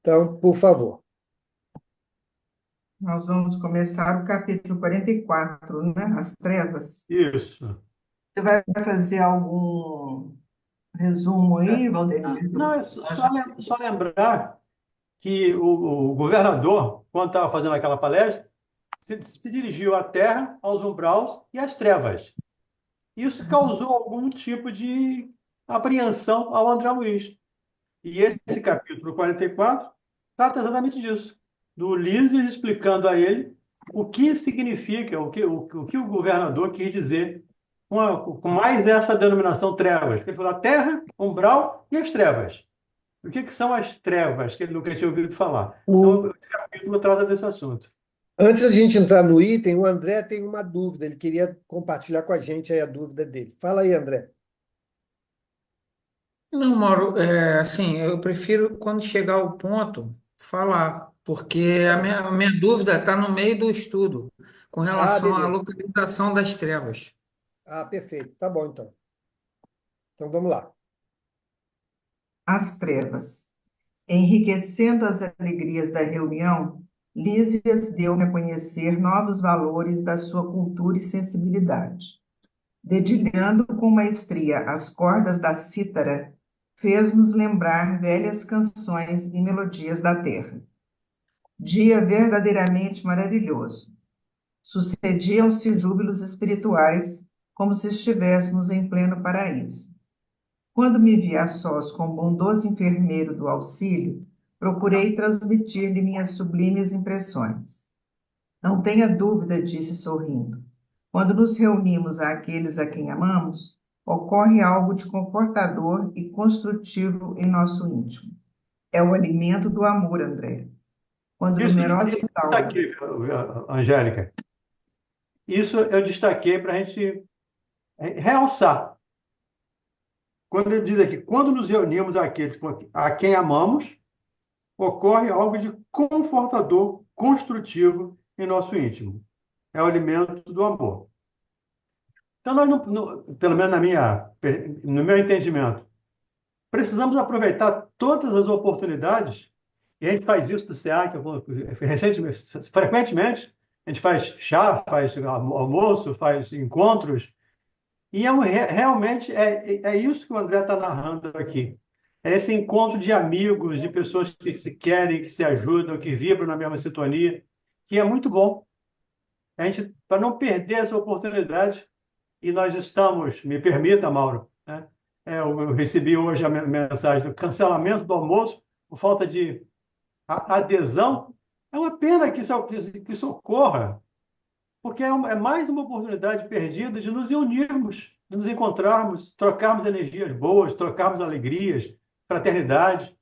Então, por favor. Nós vamos começar o capítulo 44, né? As trevas. Isso. Você vai fazer algum resumo aí, Valdemir? Não, é só lembrar que o governador, quando estava fazendo aquela palestra, se dirigiu à terra, aos umbraus e às trevas. Isso causou algum tipo de apreensão ao André Luiz. E esse capítulo 44 trata exatamente disso, do Ulisses explicando a ele o que significa, o que o governador quis dizer com mais essa denominação trevas. Ele falou a terra, umbral e as trevas. O que são as trevas, que ele nunca tinha ouvido falar? Então, O, esse capítulo trata desse assunto. Antes da gente entrar no item, o André tem uma dúvida. Ele queria compartilhar com a gente aí a dúvida dele. Fala aí, André. Não, Mauro, assim, eu prefiro quando chegar ao ponto falar, porque Tá bom. a minha dúvida está no meio do estudo, com Ah, relação à beleza. localização das trevas. Ah, perfeito. Tá bom, então. Então, vamos lá. As trevas. Enriquecendo as alegrias da reunião, Lísias deu-me a conhecer novos valores da sua cultura e sensibilidade. Dedilhando com maestria as cordas da cítara, fez-nos lembrar velhas canções e melodias da terra. Dia verdadeiramente maravilhoso. Sucediam-se júbilos espirituais, como se estivéssemos em pleno paraíso. Quando me vi a sós com o bondoso enfermeiro do auxílio, procurei transmitir-lhe minhas sublimes impressões. Não tenha dúvida, disse sorrindo. Quando nos reunimos àqueles a quem amamos, ocorre algo de confortador e construtivo em nosso íntimo. É o alimento do amor, André. Quando Isso numerosas eu destaquei, almas. Angélica. Isso eu destaquei para a gente realçar. Quando ele diz aqui, quando nos reunimos àqueles a quem amamos, ocorre algo de confortador, construtivo em nosso íntimo. É o alimento do amor. Então, nós, pelo menos no meu entendimento, precisamos aproveitar todas as oportunidades, e a gente faz isso do SEAC, recentemente, frequentemente, a gente faz chá, faz almoço, faz encontros, e realmente é isso que o André está narrando aqui. É esse encontro de amigos, de pessoas que se querem, que se ajudam, que vibram na mesma sintonia, que é muito bom. A gente, para não perder essa oportunidade, e nós estamos, me permita, Mauro, né? Eu recebi hoje a mensagem do cancelamento do almoço por falta de adesão. É uma pena que isso ocorra, porque é mais uma oportunidade perdida de nos unirmos, de nos encontrarmos, trocarmos energias boas, trocarmos alegrias, fraternidade.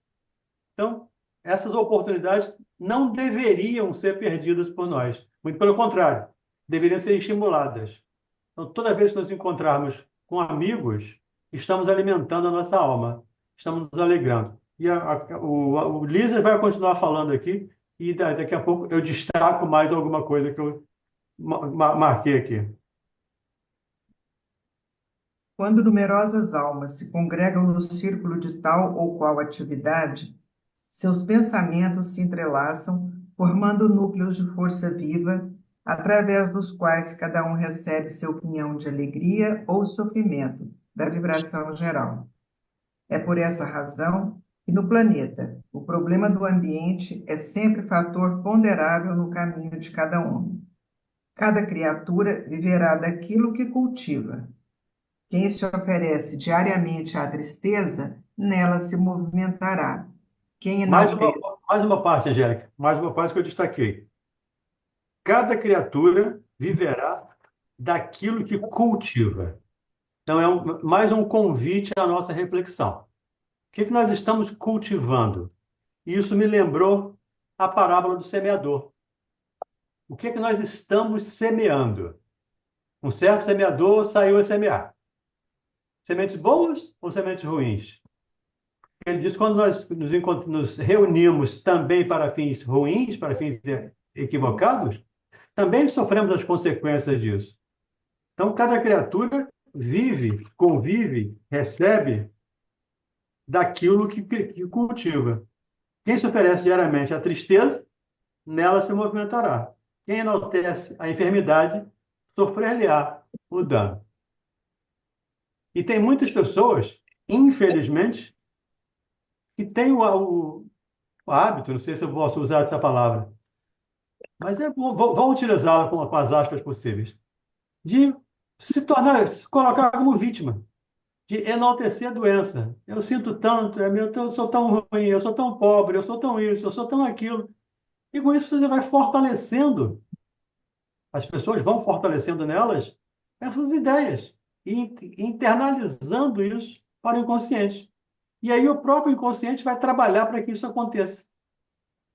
Então, essas oportunidades não deveriam ser perdidas por nós. Muito pelo contrário, deveriam ser estimuladas. Então, toda vez que nos encontrarmos com amigos, estamos alimentando a nossa alma, estamos nos alegrando. E o Lízer vai continuar falando aqui, e daqui a pouco eu destaco mais alguma coisa que eu marquei aqui. Quando numerosas almas se congregam no círculo de tal ou qual atividade, seus pensamentos se entrelaçam, formando núcleos de força viva, através dos quais cada um recebe seu pinhão de alegria ou sofrimento, da vibração geral. É por essa razão que no planeta o problema do ambiente é sempre fator ponderável no caminho de cada um. Cada criatura viverá daquilo que cultiva. Quem se oferece diariamente à tristeza, nela se movimentará. Quem Mais uma, enaltece. mais uma parte, Angélica, mais uma parte que eu destaquei. Cada criatura viverá daquilo que cultiva. Então, mais um convite à nossa reflexão. O que nós estamos cultivando? Isso me lembrou a parábola do semeador. O que nós estamos semeando? Um certo semeador saiu a semear. Sementes boas ou sementes ruins? Ele diz que quando nós nos reunimos também para fins ruins, para fins equivocados, também sofremos as consequências disso. Então, cada criatura vive, convive, recebe daquilo que cultiva. Quem se oferece diariamente à tristeza, nela se movimentará. Quem enaltece a enfermidade, sofrer-lhe-á o dano. E tem muitas pessoas, infelizmente, que têm o hábito, não sei se eu posso usar essa palavra, mas vou utilizá-la com as aspas possíveis, de se colocar como vítima, de enaltecer a doença. Eu sinto tanto, eu sou tão ruim, eu sou tão pobre, eu sou tão isso, eu sou tão aquilo. E com isso você vai fortalecendo, as pessoas vão fortalecendo nelas essas ideias e internalizando isso para o inconsciente. E aí o próprio inconsciente vai trabalhar para que isso aconteça.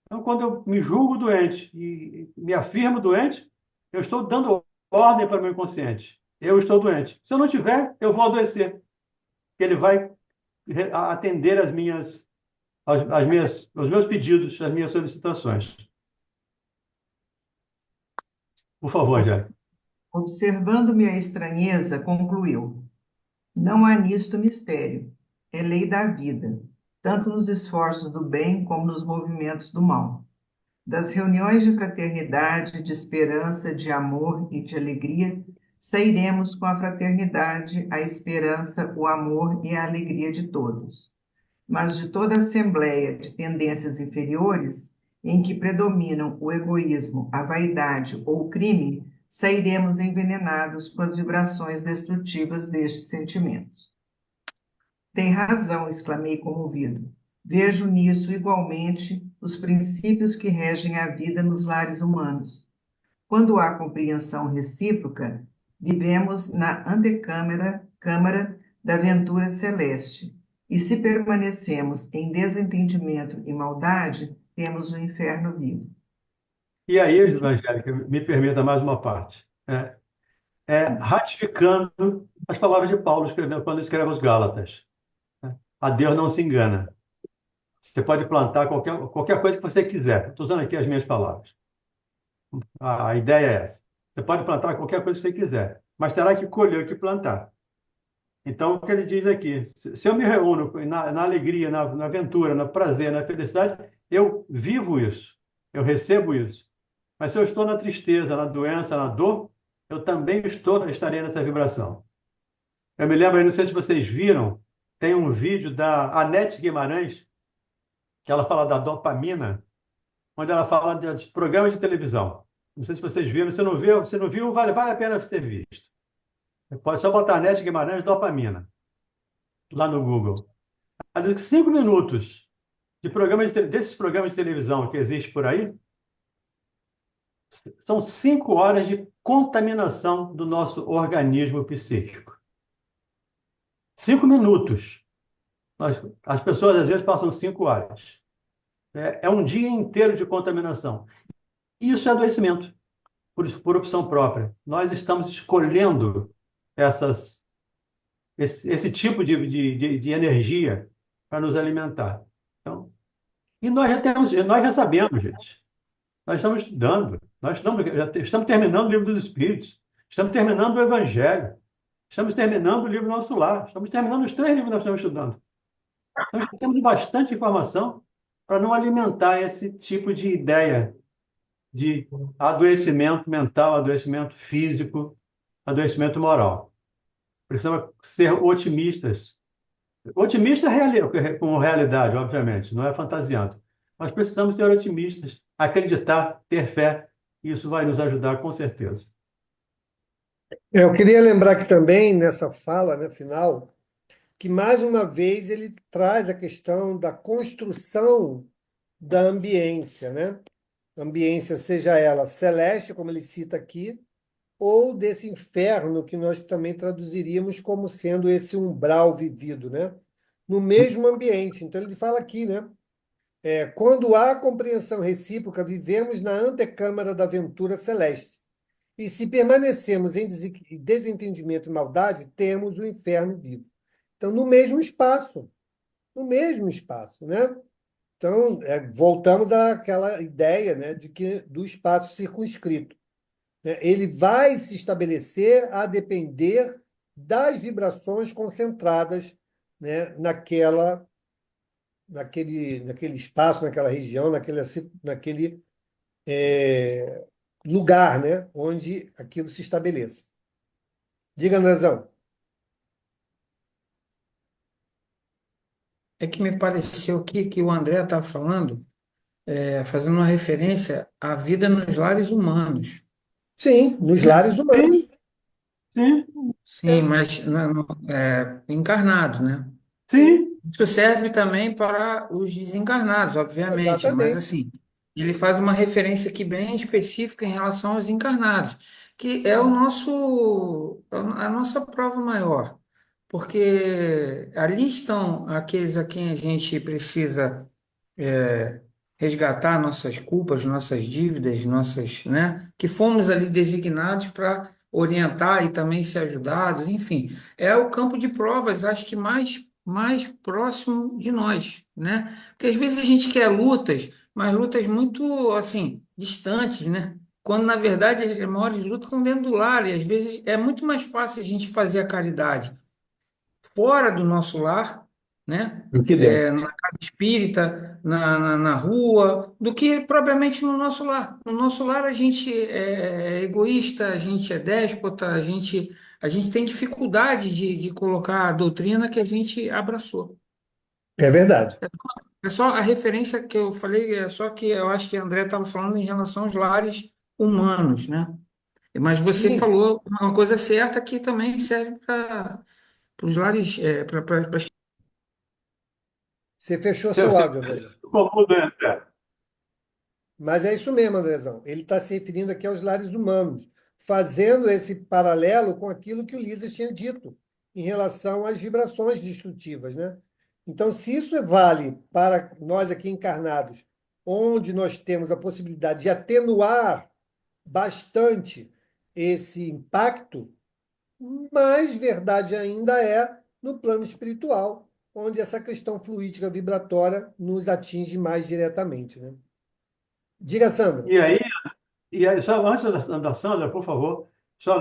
Então, quando eu me julgo doente e me afirmo doente, eu estou dando ordem para o meu inconsciente. Eu estou doente. Se eu não tiver, eu vou adoecer. Ele vai atender os meus pedidos, as minhas solicitações. Por favor, Jack. Observando minha estranheza, concluiu: não há nisto mistério. É lei da vida, tanto nos esforços do bem como nos movimentos do mal. Das reuniões de fraternidade, de esperança, de amor e de alegria, sairemos com a fraternidade, a esperança, o amor e a alegria de todos. Mas de toda assembleia de tendências inferiores, em que predominam o egoísmo, a vaidade ou o crime, sairemos envenenados com as vibrações destrutivas destes sentimentos. Tem razão, exclamei comovido. Vejo nisso igualmente os princípios que regem a vida nos lares humanos. Quando há compreensão recíproca, vivemos na antecâmara da ventura celeste. E se permanecemos em desentendimento e maldade, temos o inferno vivo. E aí, Angélica, me permita mais uma parte. Ratificando as palavras de Paulo quando escreve aos Gálatas. A Deus não se engana. Você pode plantar qualquer coisa que você quiser. Estou usando aqui as minhas palavras. A ideia é essa. Você pode plantar qualquer coisa que você quiser, mas terá que colher o que plantar. Então, o que ele diz aqui, se eu me reúno na alegria, na aventura, no prazer, na felicidade, eu vivo isso, eu recebo isso. Mas se eu estou na tristeza, na doença, na dor, eu também estarei nessa vibração. Eu me lembro, não sei se vocês viram, tem um vídeo da Anete Guimarães, que ela fala da dopamina, onde ela fala de programas de televisão. Não sei se vocês viram, se não viu, vale a pena ser visto. Pode só botar Anete Guimarães dopamina lá no Google. Ali, 5 minutos desses programas de televisão que existem por aí, são 5 horas de contaminação do nosso organismo psíquico. 5 minutos. As pessoas às vezes passam 5 horas. É um dia inteiro de contaminação. Isso é adoecimento, por opção própria. Nós estamos escolhendo esse tipo de energia para nos alimentar. Então, e nós já sabemos, gente. Nós estamos estudando, já estamos terminando o livro dos Espíritos, estamos terminando o Evangelho, estamos terminando o livro Nosso Lar, estamos terminando os 3 livros que nós estamos estudando. Então, já temos bastante informação para não alimentar esse tipo de ideia de adoecimento mental, adoecimento físico, adoecimento moral. Precisamos ser otimistas. Otimista com realidade, obviamente, não é fantasiando. Mas precisamos ser otimistas, acreditar, ter fé. Isso vai nos ajudar com certeza. Eu queria lembrar que também, nessa fala, né, final, que mais uma vez ele traz a questão da construção da ambiência, né? Ambiência, seja ela celeste, como ele cita aqui, ou desse inferno que nós também traduziríamos como sendo esse umbral vivido, né? No mesmo ambiente. Então ele fala aqui, né? Quando há compreensão recíproca, vivemos na antecâmara da ventura celeste. E se permanecemos em desentendimento e maldade, temos o inferno vivo. Então, no mesmo espaço, né? Então, voltamos àquela ideia, né, do espaço circunscrito, né? Ele vai se estabelecer a depender das vibrações concentradas, né, naquele espaço, naquela região, naquele lugar, né, onde aquilo se estabeleça. Diga, Andrezão. É que me pareceu aqui que o André estava falando, fazendo uma referência à vida nos lares humanos, Sim, nos né? lares humanos. Sim, sim, Sim, mas encarnados, né? sim. Isso serve também para os desencarnados, obviamente, mas Exatamente. assim, ele faz uma referência aqui bem específica em relação aos encarnados, que é a nossa prova maior, porque ali estão aqueles a quem a gente precisa é, resgatar nossas culpas, nossas dívidas, né, que fomos ali designados para orientar e também ser ajudados, enfim, é o campo de provas, acho que mais próximo de nós, né? Porque às vezes a gente quer lutas, mas lutas muito assim distantes, né? Quando na verdade as maiores lutas estão dentro do lar e às vezes é muito mais fácil a gente fazer a caridade fora do nosso lar, né? Do que dentro. Na casa espírita, na rua, do que propriamente no nosso lar. No nosso lar a gente é egoísta, a gente é déspota, a gente tem dificuldade de colocar a doutrina que a gente abraçou. É verdade. É só a referência que eu falei, é só que eu acho que a André estava falando em relação aos lares humanos, né? Mas você Sim, falou uma coisa certa que também serve para os lares, para você fechou Você, seu você, áudio, Andrezão. ficou mudo, André. Mas é isso mesmo, Andrezão. Ele está se referindo aqui aos lares humanos, fazendo esse paralelo com aquilo que o Lises tinha dito em relação às vibrações destrutivas, né? Então, se isso vale para nós aqui encarnados, onde nós temos a possibilidade de atenuar bastante esse impacto, mais verdade ainda é no plano espiritual, onde essa questão fluídica vibratória nos atinge mais diretamente, né? Diga, Sandra. E aí, só antes da Sandra, por favor, só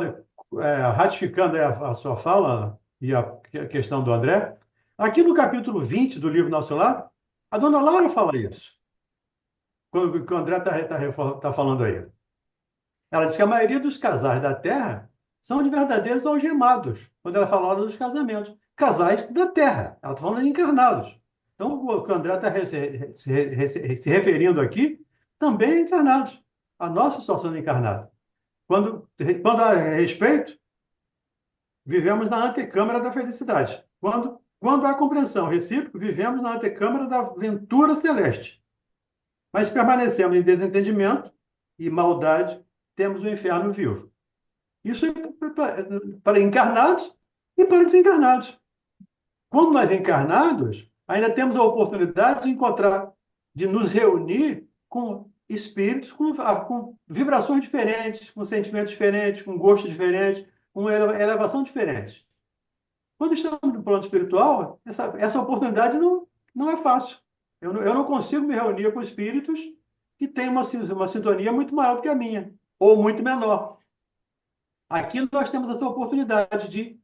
ratificando aí a sua fala e a questão do André, aqui no capítulo 20 do livro Nosso Lar, a dona Laura fala isso, quando que o André está falando aí. Ela diz que a maioria dos casais da Terra são de verdadeiros algemados, quando ela fala dos casamentos. Casais da Terra, ela está falando de encarnados. Então, o que o André está se referindo aqui também é encarnados. A nossa situação de encarnado. Quando a respeito, vivemos na antecâmara da felicidade. Quando há compreensão recíproca, vivemos na antecâmara da ventura celeste. Mas permanecemos em desentendimento e maldade, temos o inferno vivo. Isso é para encarnados e para desencarnados. Quando nós encarnados, ainda temos a oportunidade de encontrar, de nos reunir com espíritos com vibrações diferentes, com sentimentos diferentes, com gostos diferentes, com elevação diferente. Quando estamos no plano espiritual, essa oportunidade não é fácil. Eu não consigo me reunir com espíritos que têm uma sintonia muito maior do que a minha, ou muito menor. Aqui nós temos essa oportunidade de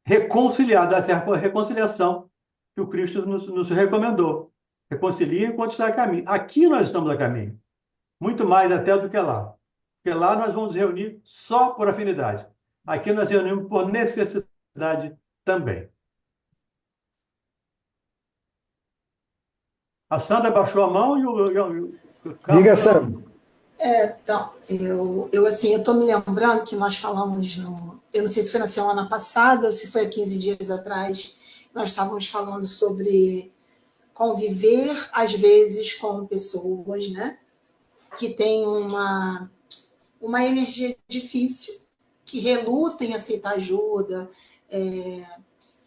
reconciliar, dar essa reconciliação que o Cristo nos recomendou. Reconcilie enquanto está a caminho. Aqui nós estamos a caminho. Muito mais até do que lá. Porque lá nós vamos reunir só por afinidade. Aqui nós reunimos por necessidade também. A Sandra baixou a mão e o Diga, Carlos. Sandra. Então, eu estou me lembrando que nós falamos eu não sei se foi na semana passada ou se foi há 15 dias atrás, nós estávamos falando sobre conviver, às vezes, com pessoas, né, que têm uma energia difícil, que relutam em aceitar ajuda,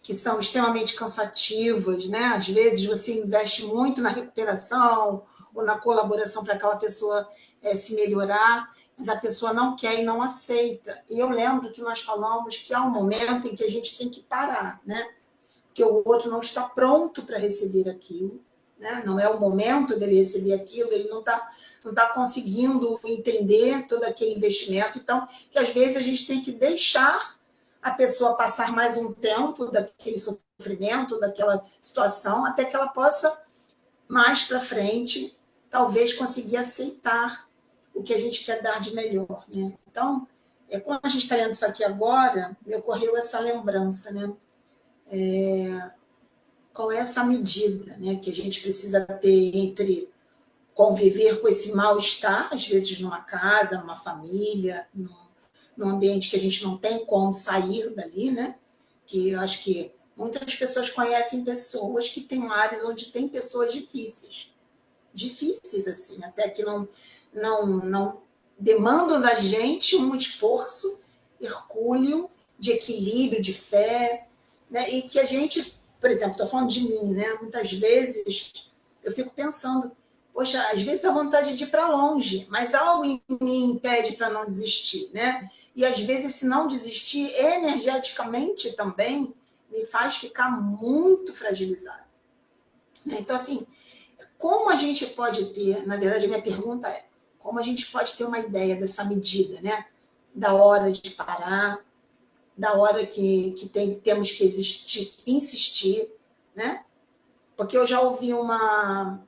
que são extremamente cansativas, né? Às vezes você investe muito na recuperação ou na colaboração para aquela pessoa se melhorar, mas a pessoa não quer e não aceita. E eu lembro que nós falamos que há um momento em que a gente tem que parar, né? Porque o outro não está pronto para receber aquilo, né? Não é o momento dele receber aquilo, ele não está conseguindo entender todo aquele investimento. Então, que às vezes a gente tem que deixar a pessoa passar mais um tempo daquele sofrimento sofrimento, daquela situação, até que ela possa, mais para frente, talvez conseguir aceitar o que a gente quer dar de melhor, né? Então, quando a gente está lendo isso aqui agora, me ocorreu essa lembrança, né? Qual é essa medida, né, que a gente precisa ter entre conviver com esse mal-estar, às vezes numa casa, numa família, num ambiente que a gente não tem como sair dali, né? Que eu acho que muitas pessoas conhecem pessoas que têm lares onde tem pessoas difíceis assim, até que não demandam da gente um esforço hercúleo de equilíbrio, de fé, né? E que a gente, por exemplo, estou falando de mim, né? Muitas vezes eu fico pensando, poxa, às vezes dá vontade de ir para longe, mas algo em mim impede para não desistir, né? E às vezes, se não desistir, energeticamente também me faz ficar muito fragilizado. Então, assim, como a gente pode ter, na verdade, a minha pergunta é, como a gente pode ter uma ideia dessa medida, né? Da hora de parar, da hora que temos que insistir, né? Porque eu já ouvi numa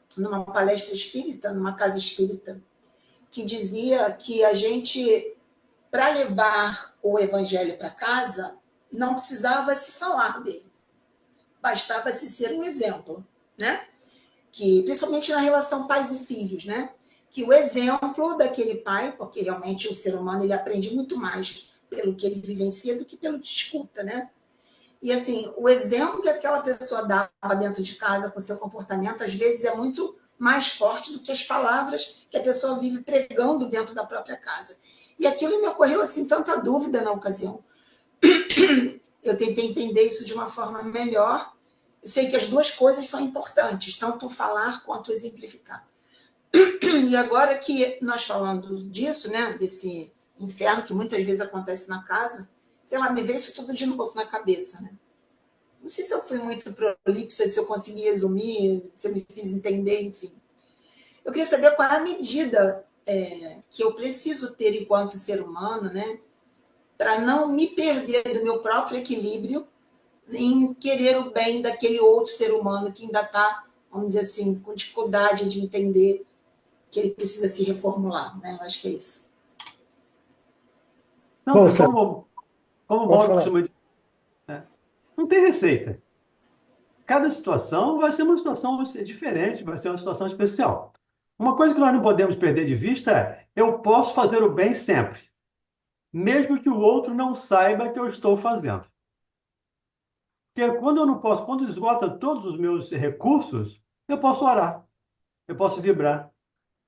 palestra espírita, numa casa espírita, que dizia que a gente, para levar o evangelho para casa, não precisava se falar dele, bastava se ser um exemplo, né? Que, principalmente na relação pais e filhos, né? Que o exemplo daquele pai, porque realmente o ser humano ele aprende muito mais pelo que ele vivencia do que pelo que escuta, né? E assim, o exemplo que aquela pessoa dava dentro de casa com seu comportamento, às vezes é muito mais forte do que as palavras que a pessoa vive pregando dentro da própria casa. E aquilo me ocorreu assim tanta dúvida na ocasião. Eu tentei entender isso de uma forma melhor. Eu sei que as duas coisas são importantes, tanto falar quanto exemplificar. E agora que nós falamos disso, né, desse inferno que muitas vezes acontece na casa, sei lá, me veio isso tudo de novo na cabeça, né? Não sei se eu fui muito prolixa, se eu consegui resumir, se eu me fiz entender, enfim. Eu queria saber qual é a medida que eu preciso ter enquanto ser humano, né, para não me perder do meu próprio equilíbrio em querer o bem daquele outro ser humano que ainda está, vamos dizer assim, com dificuldade de entender que ele precisa se reformular, né? Eu acho que é isso. Não, Bom, Sérgio, como o pode Mauro falar. costuma dizer, né? Não tem receita. Cada situação vai ser uma situação diferente, vai ser uma situação especial. Uma coisa que nós não podemos perder de vista é: eu posso fazer o bem sempre, mesmo que o outro não saiba que eu estou fazendo. Porque quando eu não posso, quando esgota todos os meus recursos, eu posso orar, eu posso vibrar.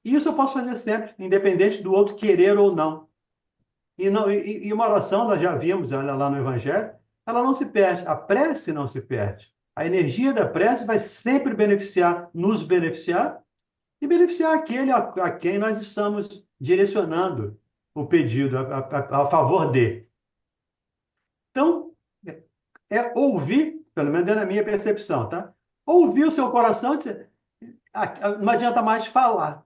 E isso eu posso fazer sempre, independente do outro querer ou não. E uma oração, nós já vimos ela lá no Evangelho, ela não se perde, a prece não se perde. A energia da prece vai sempre beneficiar, nos beneficiar e beneficiar aquele a quem nós estamos direcionando o pedido a favor de. Então, ouvir, pelo menos dentro da minha percepção, tá? Ouvir o seu coração e dizer, não adianta mais falar.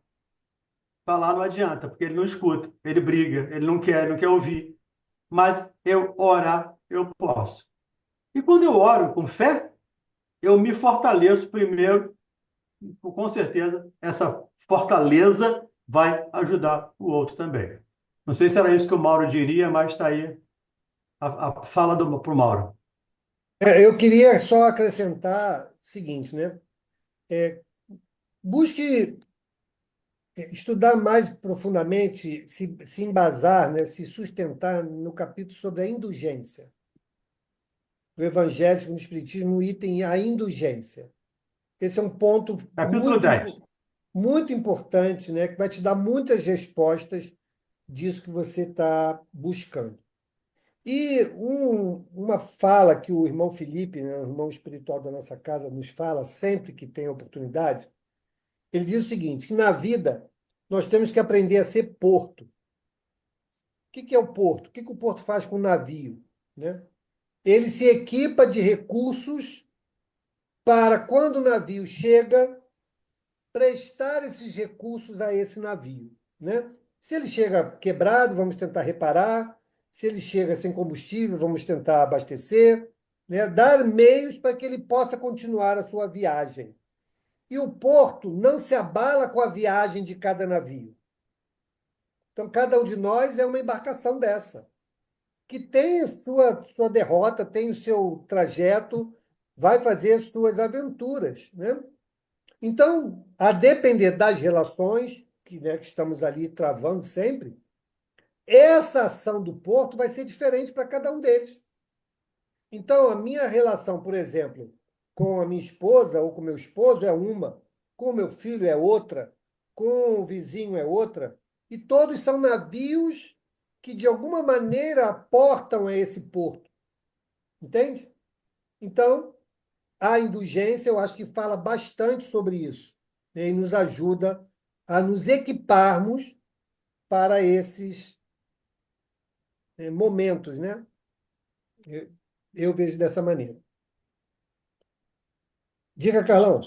Falar não adianta, porque ele não escuta, ele briga, ele não quer ouvir. Mas eu orar, eu posso. E quando eu oro com fé, eu me fortaleço primeiro, com certeza, essa fortaleza vai ajudar o outro também. Não sei se era isso que o Mauro diria, mas está aí a fala para o Mauro. Eu queria só acrescentar o seguinte, né? Busque estudar mais profundamente, se embasar, né? Se sustentar no capítulo sobre a indulgência. Do Evangelho no Espiritismo, no item a indulgência. Esse é um ponto Capítulo 10. muito importante, né? Que vai te dar muitas respostas disso que você está buscando. E uma fala que o irmão Felipe, né, o irmão espiritual da nossa casa, nos fala sempre que tem oportunidade, ele diz o seguinte, que na vida nós temos que aprender a ser porto. O que é o porto? O que o porto faz com o navio? Né? Ele se equipa de recursos para, quando o navio chega, prestar esses recursos a esse navio. Né? Se ele chega quebrado, vamos tentar reparar. Se ele chega sem combustível, vamos tentar abastecer. né? Dar meios para que ele possa continuar a sua viagem. E o porto não se abala com a viagem de cada navio. Então, cada um de nós é uma embarcação dessa, que tem sua derrota, tem o seu trajeto, vai fazer suas aventuras, né? Então, a depender das relações que, né, que estamos ali travando sempre, essa ação do porto vai ser diferente para cada um deles. Então, a minha relação, por exemplo, com a minha esposa ou com meu esposo é uma, com o meu filho é outra, com o vizinho é outra, e todos são navios que, de alguma maneira, aportam a esse porto. Entende? Então, a indulgência, eu acho que fala bastante sobre isso, né, e nos ajuda a nos equiparmos para esses momentos, né? Eu, eu vejo dessa maneira. Diga, Carlão.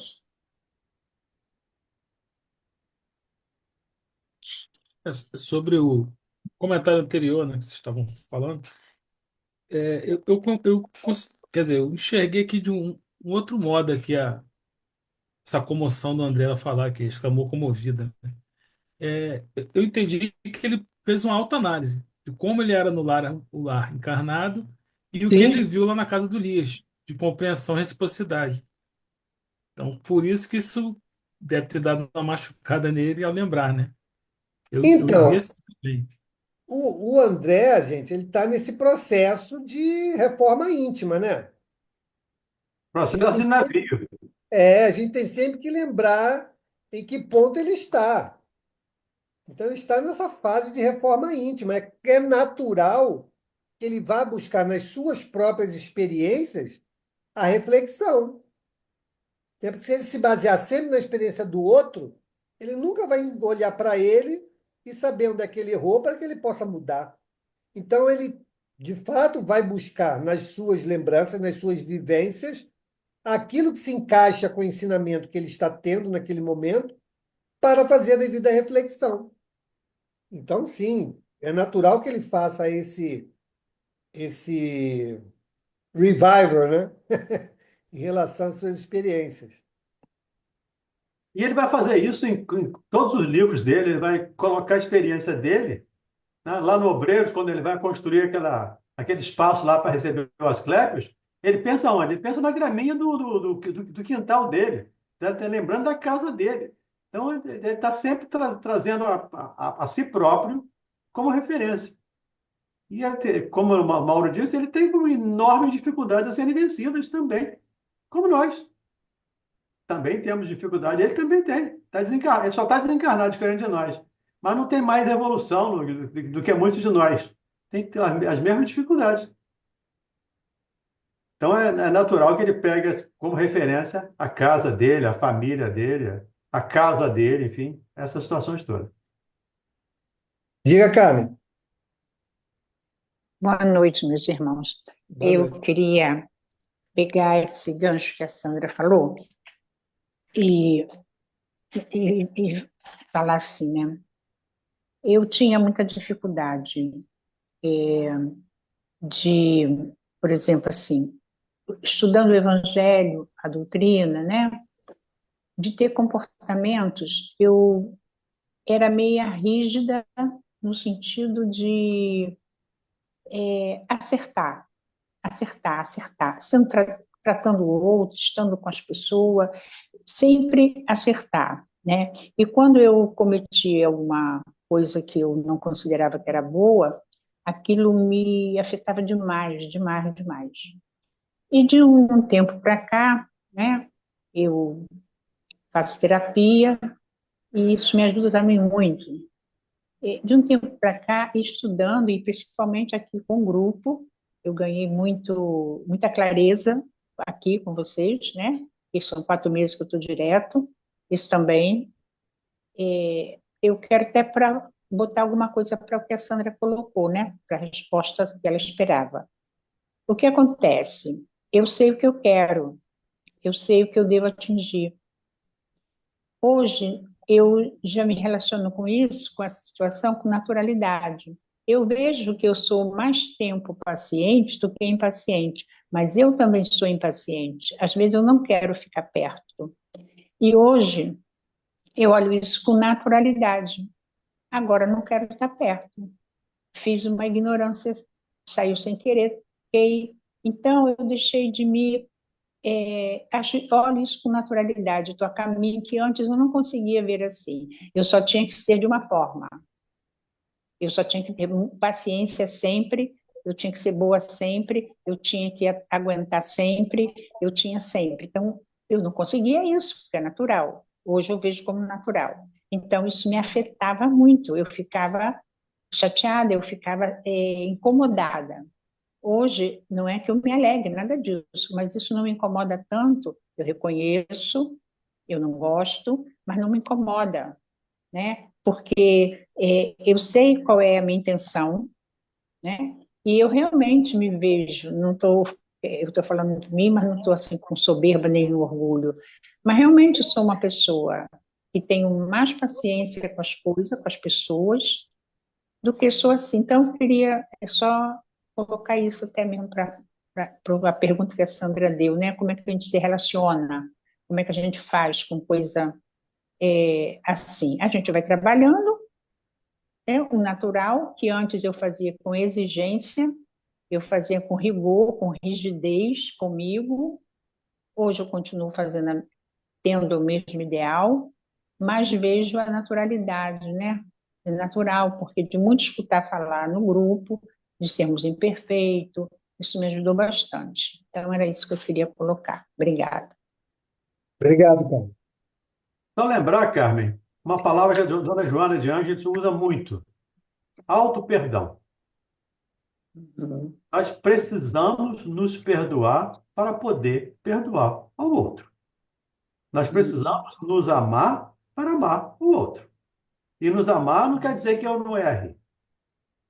Sobre o comentário anterior, né, que vocês estavam falando, quer dizer, eu enxerguei aqui de um outro modo aqui essa comoção do André a falar, que exclamou comovida. Eu entendi que ele fez uma autoanálise de como ele era no lar, o lar encarnado e o que ele Sim. viu lá na casa do Elias, de compreensão e reciprocidade. Então, por isso que isso deve ter dado uma machucada nele ao lembrar, né? Eu vi Então, assim também. o André, gente, ele está nesse processo de reforma íntima, né? A gente Processo de tem, navio. a gente tem sempre que lembrar em que ponto ele está. Então, ele está nessa fase de reforma íntima. É natural que ele vá buscar nas suas próprias experiências a reflexão. É porque se ele se basear sempre na experiência do outro, ele nunca vai olhar para ele e saber onde é que ele errou para que ele possa mudar. Então, ele, de fato, vai buscar nas suas lembranças, nas suas vivências, aquilo que se encaixa com o ensinamento que ele está tendo naquele momento para fazer a devida reflexão. Então, sim, é natural que ele faça esse revival, né? Em relação às suas experiências. E ele vai fazer isso em todos os livros dele, ele vai colocar a experiência dele, né? Lá no Obreiros, quando ele vai construir aquele espaço lá para receber o Asclépios, ele pensa onde? Ele pensa na graminha do quintal dele, tá lembrando da casa dele. Então, ele está sempre trazendo a si próprio como referência. E, como o Mauro disse, ele tem enormes dificuldades a serem vencidas também, como nós. Também temos dificuldade, ele também tem. Ele só está desencarnado, diferente de nós. Mas não tem mais evolução do que muitos de nós. Tem as mesmas dificuldades. Então é natural que ele pegue como referência a casa dele, a família dele, a casa dele, enfim, essas situações todas. Diga, Carmen. Boa noite, meus irmãos. Boa Eu noite. queria pegar esse gancho que a Sandra falou e, e falar assim, né? Eu tinha muita dificuldade de, por exemplo, assim, estudando o Evangelho, a doutrina, né? De ter comportamentos, eu era meia rígida no sentido de acertar, acertar, sendo tratando o outro, estando com as pessoas, sempre acertar, né? E quando eu cometia alguma coisa que eu não considerava que era boa, aquilo me afetava demais, demais, demais. E de um tempo para cá, né, eu faço terapia e isso me ajuda também muito. E de um tempo para cá, estudando e principalmente aqui com o grupo, eu ganhei muita clareza aqui com vocês, né? E são 4 meses que eu estou direto. Isso também. Eu quero até para botar alguma coisa para o que a Sandra colocou, né? Para a resposta que ela esperava. O que acontece? Eu sei o que eu quero, eu sei o que eu devo atingir. Hoje, eu já me relaciono com isso, com essa situação, com naturalidade. Eu vejo que eu sou mais tempo paciente do que impaciente, mas eu também sou impaciente. Às vezes eu não quero ficar perto. E hoje eu olho isso com naturalidade. Agora eu não quero estar perto. Fiz uma ignorância, saiu sem querer, fiquei. Então eu deixei de me. Olho isso com naturalidade. Estou a caminho que antes eu não conseguia ver assim. Eu só tinha que ser de uma forma. Eu só tinha que ter paciência sempre, eu tinha que ser boa sempre, eu tinha que aguentar sempre, eu tinha sempre. Então, eu não conseguia isso, porque é natural. Hoje eu vejo como natural. Então, isso me afetava muito. Eu ficava chateada, eu ficava incomodada. Hoje, não é que eu me alegre, nada disso, mas isso não me incomoda tanto. Eu reconheço, eu não gosto, mas não me incomoda, né? Porque eu sei qual é a minha intenção, né? E eu realmente me vejo, não estou, eu estou falando de mim, mas não estou assim com soberba nem orgulho, mas realmente eu sou uma pessoa que tenho mais paciência com as coisas, com as pessoas, do que sou assim. Então, eu queria só colocar isso até mesmo para a pergunta que a Sandra deu, né? Como é que a gente se relaciona? Como é que a gente faz com coisa assim? A gente vai trabalhando, o natural, que antes eu fazia com exigência, eu fazia com rigor, com rigidez comigo. Hoje eu continuo fazendo, tendo o mesmo ideal, mas vejo a naturalidade, né? É natural, porque de muito escutar falar no grupo, de sermos imperfeitos, isso me ajudou bastante. Então, era isso que eu queria colocar. Obrigada. Obrigado, Paulo. Então, lembrar, Carmen, uma palavra que a dona Joana de Ângeles usa muito: auto-perdão. Uhum. Nós precisamos nos perdoar para poder perdoar ao outro. Nós precisamos nos amar para amar o outro. E nos amar não quer dizer que eu não erre.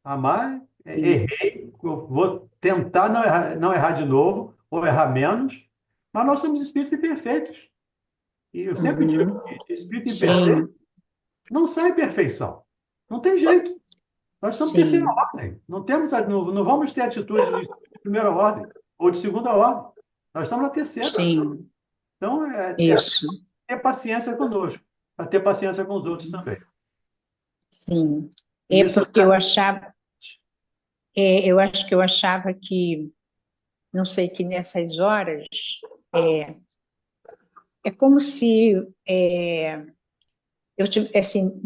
Amar errei, eu vou tentar não errar de novo, ou errar menos, mas nós somos espíritos imperfeitos. E eu sempre digo Uhum. que espírito imperfeito Sim, não sai perfeição. Não tem jeito. Nós somos terceira sim, ordem. Não vamos ter atitudes de primeira ordem ou de segunda ordem. Nós estamos na terceira. sim, Então, isso, ter paciência conosco, para ter paciência com os outros também. sim. E É isso porque eu acho que eu achava que, não sei, que nessas horas, é, é como se eu tivesse, assim,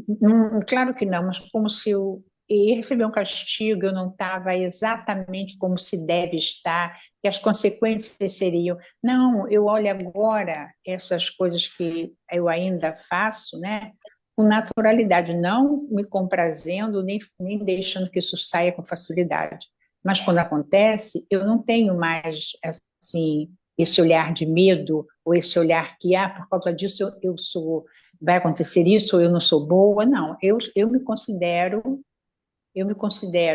claro que não, mas como se eu ia receber um castigo, eu não estava exatamente como se deve estar, que as consequências seriam. Não, eu olho agora essas coisas que eu ainda faço, né, com naturalidade, não me comprazendo, nem deixando que isso saia com facilidade. Mas quando acontece, eu não tenho mais, assim, esse olhar de medo, ou esse olhar que, por causa disso eu sou, vai acontecer isso, ou eu não sou boa. Não, eu me considero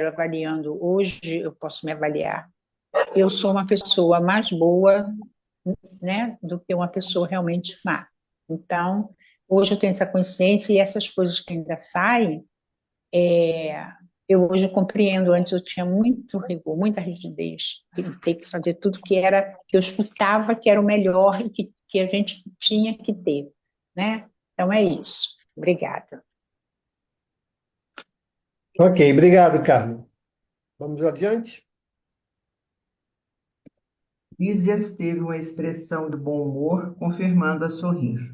avaliando, hoje eu posso me avaliar, eu sou uma pessoa mais boa, né, do que uma pessoa realmente má. Então, hoje eu tenho essa consciência e essas coisas que ainda saem, eu hoje compreendo. Antes eu tinha muito rigor, muita rigidez, de ter que fazer tudo que eu escutava que era o melhor e que a gente tinha que ter, né? Então é isso. Obrigada. Ok, obrigado, Carmen. Vamos adiante? Lísias teve uma expressão de bom humor, confirmando a sorrir.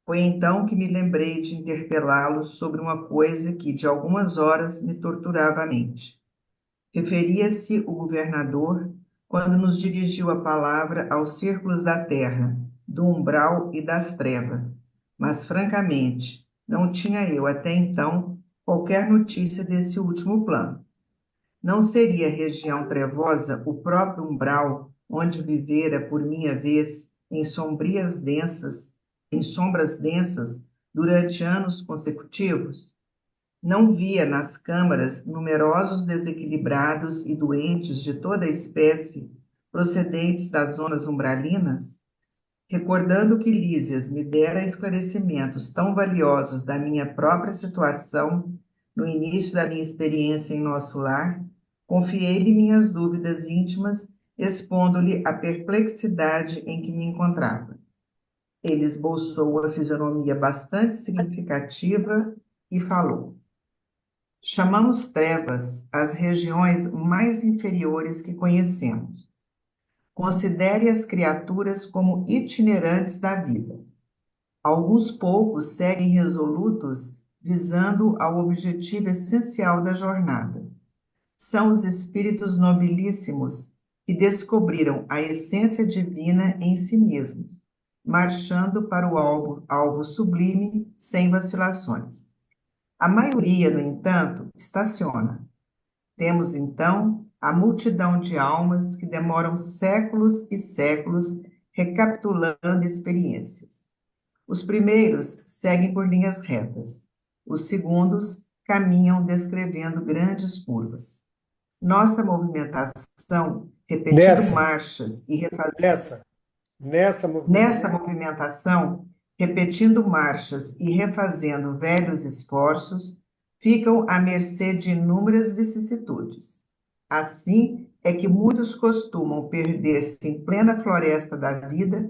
Foi então que me lembrei de interpelá-lo sobre uma coisa que, de algumas horas, me torturava a mente. Referia-se o governador quando nos dirigiu a palavra aos círculos da terra, do umbral e das trevas. Mas, francamente, não tinha eu até então qualquer notícia desse último plano. Não seria a região trevosa o próprio umbral onde vivera por minha vez em sombras densas durante anos consecutivos? Não via nas câmaras numerosos desequilibrados e doentes de toda a espécie, procedentes das zonas umbralinas? Recordando que Lísias me dera esclarecimentos tão valiosos da minha própria situação no início da minha experiência em nosso lar, confiei-lhe minhas dúvidas íntimas expondo-lhe a perplexidade em que me encontrava. Ele esboçou a fisionomia bastante significativa e falou: chamamos trevas as regiões mais inferiores que conhecemos. Considere as criaturas como itinerantes da vida. Alguns poucos seguem resolutos visando ao objetivo essencial da jornada. São os espíritos nobilíssimos que descobriram a essência divina em si mesmos, marchando para o alvo sublime sem vacilações. A maioria, no entanto, estaciona. Temos, então, a multidão de almas que demoram séculos e séculos recapitulando experiências. Os primeiros seguem por linhas retas. Os segundos caminham descrevendo grandes curvas. Nossa movimentação, repetindo marchas e refazendo... Nessa movimentação, repetindo marchas e refazendo velhos esforços, ficam à mercê de inúmeras vicissitudes. Assim é que muitos costumam perder-se em plena floresta da vida,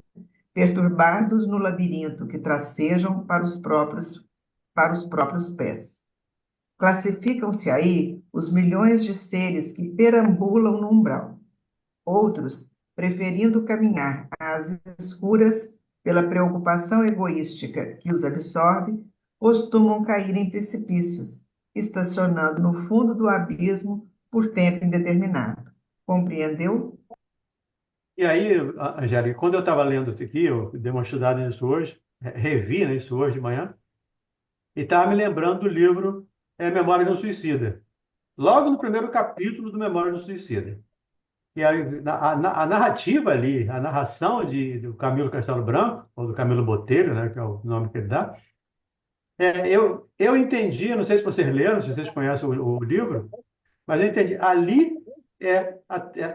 perturbados no labirinto que tracejam para os próprios pés. Classificam-se aí os milhões de seres que perambulam no umbral. Outros, preferindo caminhar às escuras pela preocupação egoística que os absorve, costumam cair em precipícios, estacionando no fundo do abismo por tempo indeterminado. Compreendeu? E aí, Angélica, quando eu estava lendo isso aqui, eu dei uma estudada nisso hoje, revi, né, isso hoje de manhã, e estava me lembrando do livro Memória de um Suicida. Logo no primeiro capítulo do Memória de um Suicida. E a narrativa ali, a narração do Camilo Castelo Branco, ou do Camilo Botelho, né, que é o nome que ele dá, eu entendi, não sei se vocês leram, se vocês conhecem o livro, mas eu entendi. Ali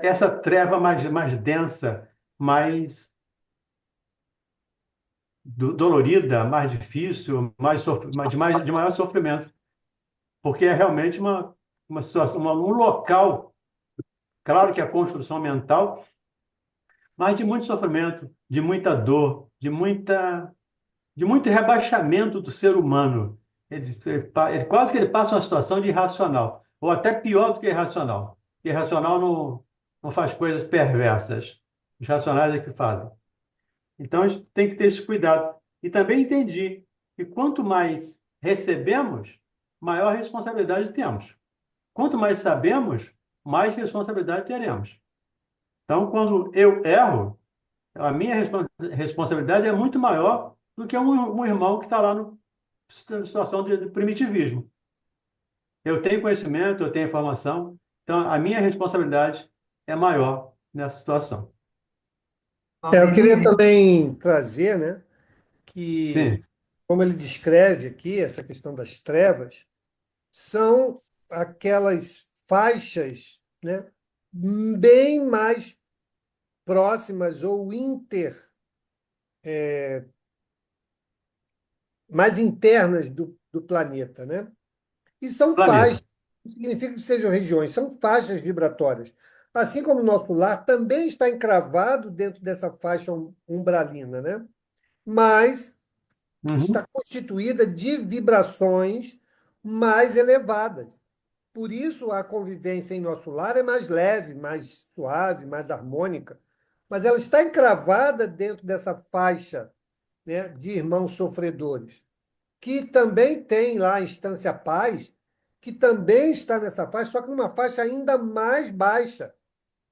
essa treva mais densa, mais dolorida, mais difícil, de maior sofrimento. Porque é realmente uma situação, um local, claro que a construção mental, mas de muito sofrimento, de muita dor, de muito rebaixamento do ser humano. Quase que ele passa uma situação de irracional, ou até pior do que irracional. Porque irracional não faz coisas perversas. Os racionais é que fazem. Então a gente tem que ter esse cuidado. E também entendi que quanto mais recebemos, maior responsabilidade temos. Quanto mais sabemos, mais responsabilidade teremos. Então, quando eu erro, a minha responsabilidade é muito maior do que um irmão que está lá na situação de primitivismo. Eu tenho conhecimento, eu tenho informação, então a minha responsabilidade é maior nessa situação. Eu queria também trazer, né, que, Sim, como ele descreve aqui, essa questão das trevas, são aquelas faixas, né, bem mais próximas ou mais internas do planeta, né? E são planeta. faixas, não significa que sejam regiões, são faixas vibratórias. Assim como o nosso lar também está encravado dentro dessa faixa umbralina, né? Mas Uhum. está constituída de vibrações mais elevadas. Por isso, a convivência em nosso lar é mais leve, mais suave, mais harmônica. Mas ela está encravada dentro dessa faixa, né, de irmãos sofredores, que também tem lá a instância paz, que também está nessa faixa, só que numa faixa ainda mais baixa,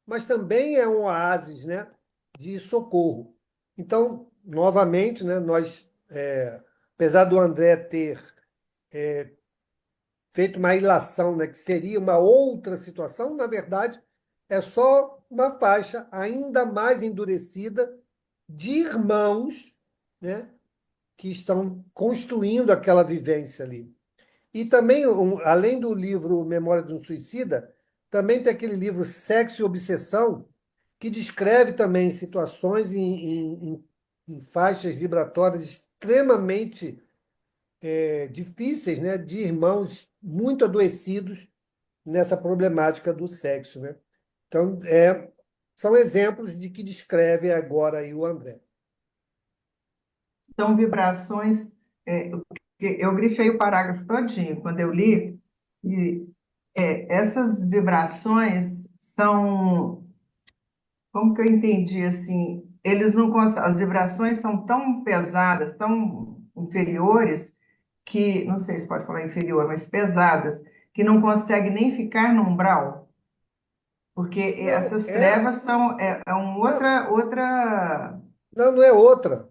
mas também é um oásis, né, de socorro. Então, novamente, né, nós, apesar do André ter feito uma ilação, né, que seria uma outra situação, na verdade, é só uma faixa ainda mais endurecida de irmãos, né, que estão construindo aquela vivência ali. E também, além do livro Memória de um Suicida, também tem aquele livro Sexo e Obsessão, que descreve também situações em faixas vibratórias extremamente difíceis, né, de irmãos muito adoecidos nessa problemática do sexo, né? Então, São exemplos de que descreve agora aí o André. São vibrações. Eu grifei o parágrafo todinho quando eu li, e essas vibrações são, como que eu entendi assim, eles não as vibrações são tão pesadas, tão inferiores, que, não sei se pode falar inferior, mas pesadas, que não consegue nem ficar no umbral, porque Não, essas trevas são uma não, outra. não é outra.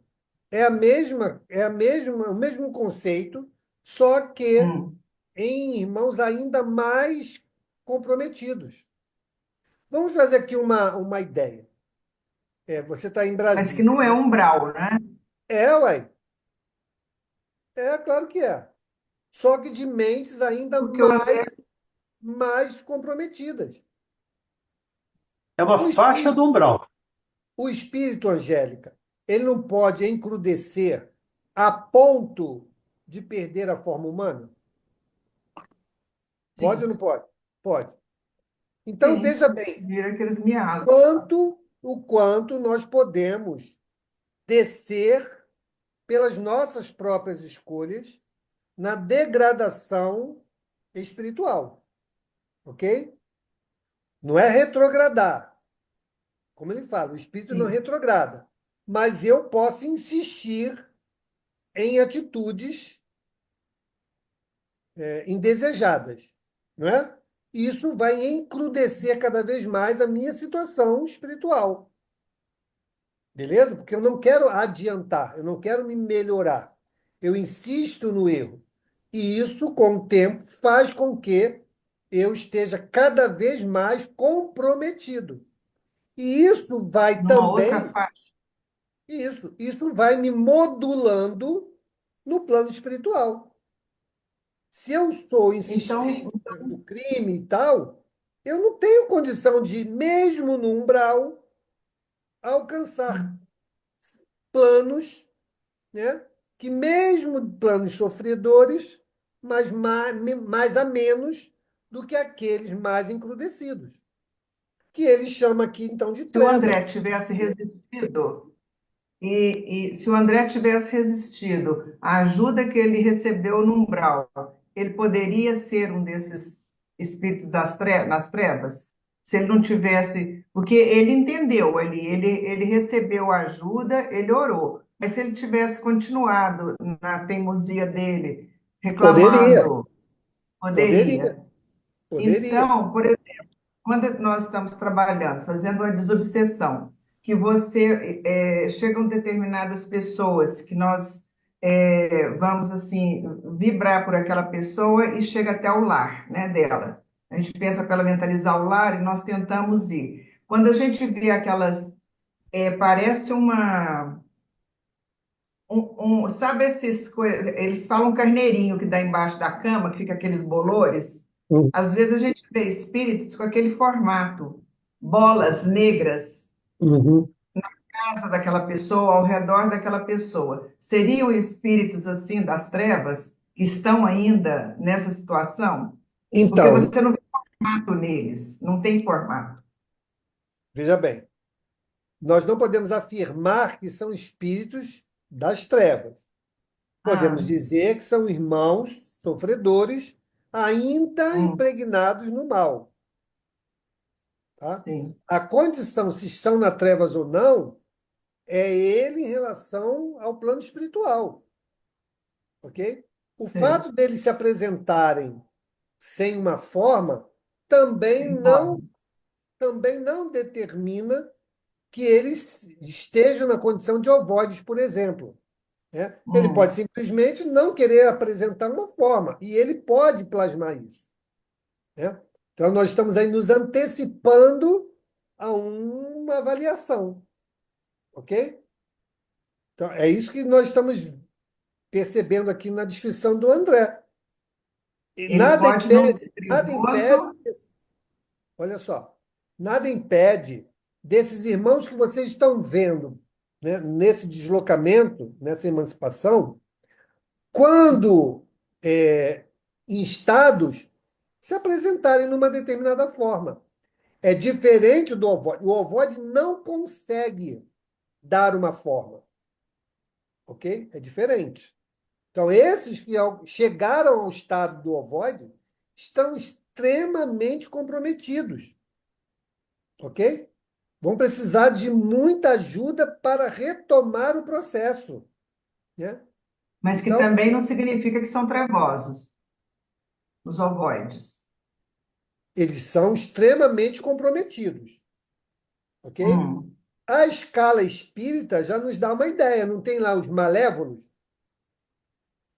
O mesmo conceito, só que Hum, em irmãos ainda mais comprometidos. Vamos fazer aqui uma ideia. Você está em mas que Brasília, não é né? umbral, né? Uai. Claro que é. Só que de mentes ainda Porque o André, mais comprometidas. É uma O faixa espírito, do umbral. o espírito, Angélica, ele não pode encrudescer a ponto de perder a forma humana? Pode ou sim, não pode? Pode. Então, sim, veja bem, vira aqueles miasmas. o quanto nós podemos descer pelas nossas próprias escolhas na degradação espiritual, ok? Não é retrogradar, como ele fala, o espírito não Sim. retrograda, mas eu posso insistir em atitudes indesejadas, não é? Isso vai encrudecer cada vez mais a minha situação espiritual. Beleza? Porque eu não quero adiantar, eu não quero me melhorar. Eu insisto no erro. E isso, com o tempo, faz com que eu esteja cada vez mais comprometido. E isso vai Numa outra também, faixa. isso vai me modulando no plano espiritual. Se eu sou Então, insistente no crime e tal, eu não tenho condição de, mesmo no umbral, alcançar planos, né? Que mesmo planos sofredores, mas mais a menos do que aqueles mais encrudecidos, que ele chama aqui então de se o André trevas. tivesse resistido, e se o André tivesse resistido à ajuda que ele recebeu no umbral, ele poderia ser um desses espíritos nas trevas? Se ele não tivesse. Porque ele entendeu ali, ele recebeu ajuda, ele orou. Mas se ele tivesse continuado na teimosia dele, Poderia, reclamando, poderia, poderia. poderia. Então, por exemplo, quando nós estamos trabalhando, fazendo uma desobsessão, que você chegam determinadas pessoas que nós vamos assim vibrar por aquela pessoa e chega até o lar, né, dela. A gente pensa para ela mentalizar o lar e nós tentamos ir. Quando a gente vê aquelas, parece sabe esses coisas, eles falam carneirinho que dá embaixo da cama, que fica aqueles bolores. Às vezes a gente vê espíritos com aquele formato, bolas negras, Uhum. casa daquela pessoa, ao redor daquela pessoa. Seriam espíritos assim das trevas que estão ainda nessa situação? Porque Então, você não vê formato neles, não tem formato. veja bem, nós não podemos afirmar que são espíritos das trevas. Podemos Ah, dizer que são irmãos sofredores ainda hum, impregnados no mal. Tá? sim, A condição, se estão na trevas ou não, é ele em relação ao plano espiritual, ok? O sei, fato deles se apresentarem sem uma forma também tem não, forma. também não determina que eles estejam na condição de ovoides, por exemplo, né? Ele pode Hum, simplesmente não querer apresentar uma forma, e ele pode plasmar isso, né? Então, nós estamos aí nos antecipando a uma avaliação, ok? Então, é isso que nós estamos percebendo aqui na descrição do André. E ele pode não ser nada impede, perigoso. olha só, nada impede desses irmãos que vocês estão vendo, né, nesse deslocamento, nessa emancipação, quando em estados, se apresentarem numa determinada forma. É diferente do ovoide. O ovoide não consegue dar uma forma, ok? É diferente. Então, esses que chegaram ao estado do ovoide estão extremamente comprometidos, ok? Vão precisar de muita ajuda para retomar o processo, né? Mas que Então, também não significa que são trevosos, os ovoides. eles são extremamente comprometidos, ok? Hum, A escala espírita já nos dá uma ideia, não tem lá os malévolos?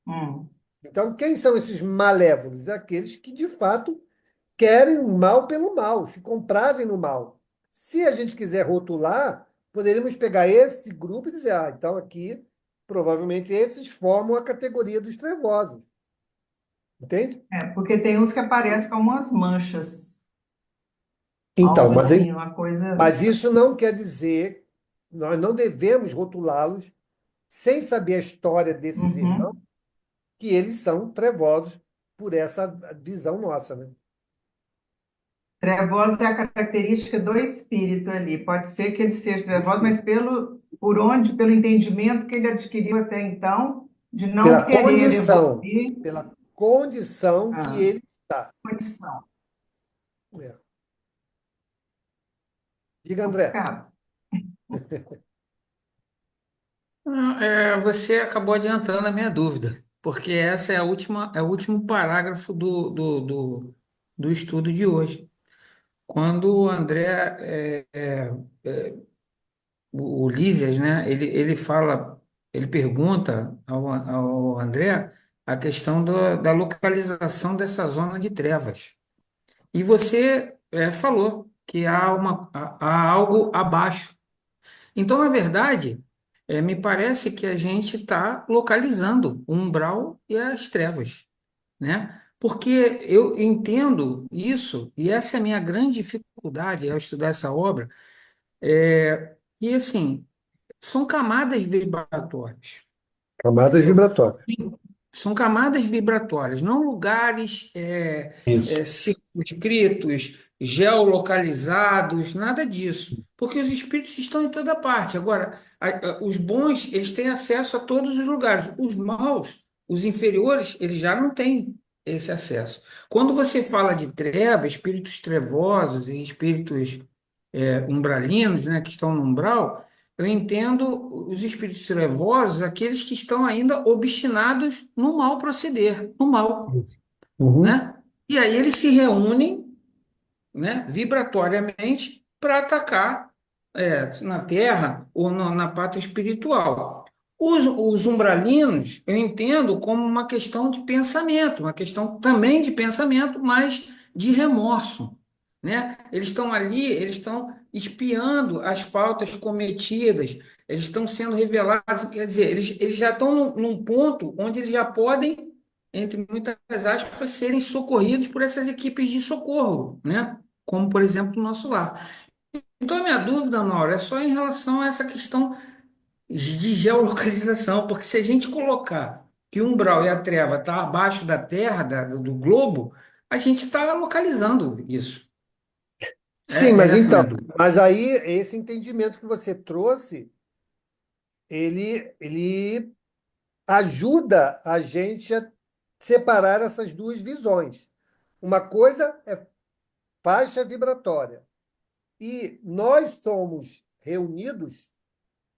hum. Então, quem são esses malévolos? Aqueles que, de fato, querem o mal pelo mal, se comprazem no mal. Se a gente quiser rotular, poderíamos pegar esse grupo e dizer, então aqui, provavelmente, esses formam a categoria dos trevosos. Entende? É, porque tem uns que aparecem como umas manchas, Então, algo assim, uma coisa. mas isso não quer dizer, nós não devemos rotulá-los sem saber a história desses irmãos, Uhum. que eles são trevosos por essa visão nossa, né? Trevosa é a característica do espírito ali. Pode ser que ele seja Do trevoso, mas espírito. pelo entendimento que ele adquiriu até então, de não Pela querer condição, evoluir pela condição que a ele está. condição. É. Diga, André. Complicado. Você acabou adiantando a minha dúvida, porque essa é a última, é o último parágrafo do estudo de hoje. Quando o André, o Lísias, né, ele fala, ele pergunta ao André a questão da localização dessa zona de trevas. E você falou que há algo abaixo. Então, na verdade, me parece que a gente está localizando o umbral e as trevas, né? Porque eu entendo isso, e essa é a minha grande dificuldade ao estudar essa obra, e assim, são camadas vibratórias. Camadas vibratórias. São camadas vibratórias, não lugares Isso. circunscritos, geolocalizados, nada disso. Porque os espíritos estão em toda parte. Agora, os bons, eles têm acesso a todos os lugares. Os maus, os inferiores, eles já não têm esse acesso. Quando você fala de treva, espíritos trevosos e espíritos umbralinos, né, que estão no umbral, eu entendo os espíritos trevosos, aqueles que estão ainda obstinados no mal proceder, no mal, Isso. Uhum. né? E aí eles se reúnem, né, vibratoriamente para atacar na Terra ou na pátria espiritual. Os umbralinos eu entendo como uma questão de pensamento, uma questão também de pensamento, mas de remorso, né? Eles estão ali, eles estão espiando as faltas cometidas, eles estão sendo revelados, quer dizer, eles já estão num ponto onde eles já podem, entre muitas aspas, serem socorridos por essas equipes de socorro, né? Como, por exemplo, o nosso lar. Então, a minha dúvida, Mauro, é só em relação a essa questão de geolocalização, porque se a gente colocar que o umbral e a treva está abaixo da Terra, do globo, a gente está localizando isso. Sim, mas Essa é a então, minha dúvida. mas aí esse entendimento que você trouxe, ele ajuda a gente a separar essas duas visões. Uma coisa é faixa vibratória. E nós somos reunidos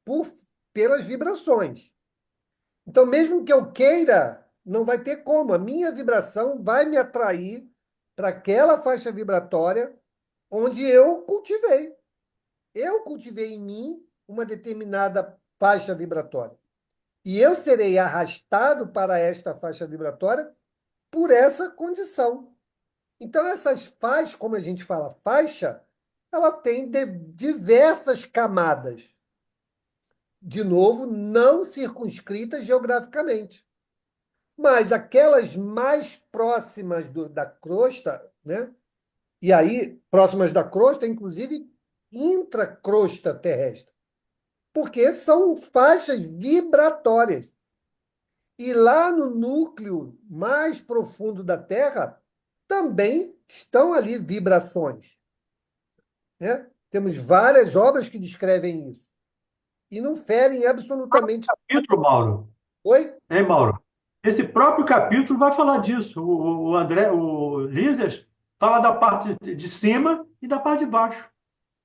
por, pelas vibrações. Então, mesmo que eu queira, não vai ter como. A minha vibração vai me atrair para aquela faixa vibratória onde eu cultivei. Eu cultivei em mim uma determinada faixa vibratória. E eu serei arrastado para esta faixa vibratória por essa condição. Então, essas faixas, como a gente fala faixa, ela tem diversas camadas. De novo, não circunscritas geograficamente. Mas aquelas mais próximas da crosta, né? E aí, próximas da crosta, inclusive intracrosta terrestre, porque são faixas vibratórias. E lá no núcleo mais profundo da Terra também estão ali vibrações. né? Temos várias obras que descrevem isso e não ferem absolutamente. Capítulo, Mauro, Oi? hein, Mauro? Esse próprio capítulo vai falar disso. O André, o Lísias fala da parte de cima e da parte de baixo.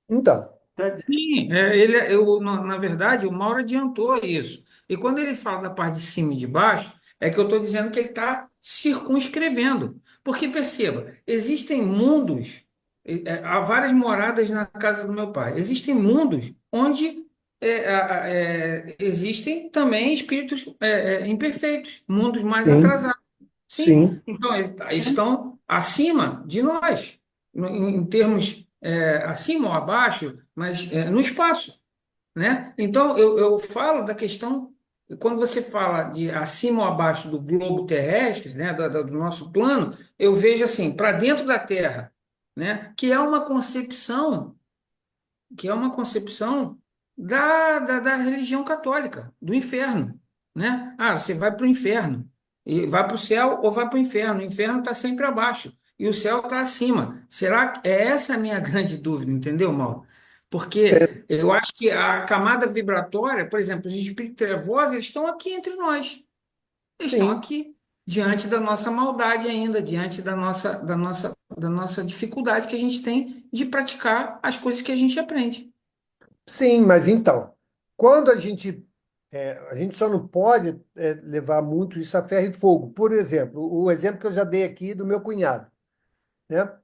Então, Tá? Sim, na verdade, o Mauro adiantou isso. E quando ele fala da parte de cima e de baixo, é que eu estou dizendo que ele está circunscrevendo. Porque perceba, existem mundos, há várias moradas na casa do meu pai. Existem mundos onde existem também espíritos imperfeitos, mundos mais sim, atrasados. Sim, sim, então eles estão acima de nós, em termos acima ou abaixo, mas no espaço, né? Então eu falo da questão, quando você fala de acima ou abaixo do globo terrestre, né, do nosso plano, eu vejo assim, para dentro da Terra, né, que é uma concepção da religião católica, do inferno, né? Ah, você vai para o inferno, e vai para o céu ou vai para o inferno. O inferno está sempre abaixo e o céu está acima. Será que é essa a minha grande dúvida, entendeu, Mauro? Porque eu acho que a camada vibratória, por exemplo, os espíritos trevosos, eles estão aqui entre nós. Eles estão sim, aqui, diante da nossa maldade ainda, diante da nossa dificuldade que a gente tem de praticar as coisas que a gente aprende. sim, mas então, quando a gente só não pode levar muito isso a ferro e fogo. Por exemplo, o exemplo que eu já dei aqui do meu cunhado, né?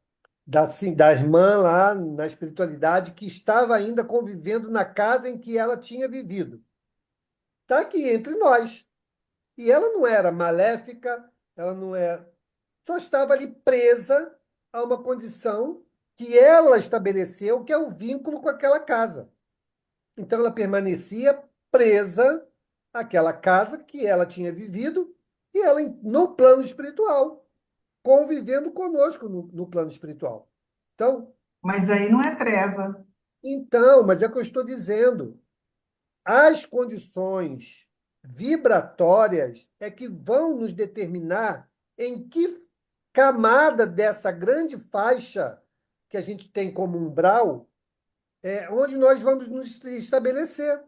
Da irmã lá na espiritualidade que estava ainda convivendo na casa em que ela tinha vivido. Está aqui entre nós. E ela não era maléfica, ela não era. Só estava ali presa a uma condição que ela estabeleceu, que é o vínculo com aquela casa. Então ela permanecia presa àquela casa que ela tinha vivido e ela no plano espiritual, convivendo conosco no plano espiritual. Então, Mas aí não é treva. mas é o que eu estou dizendo. As condições vibratórias é que vão nos determinar em que camada dessa grande faixa que a gente tem como umbral onde nós vamos nos estabelecer.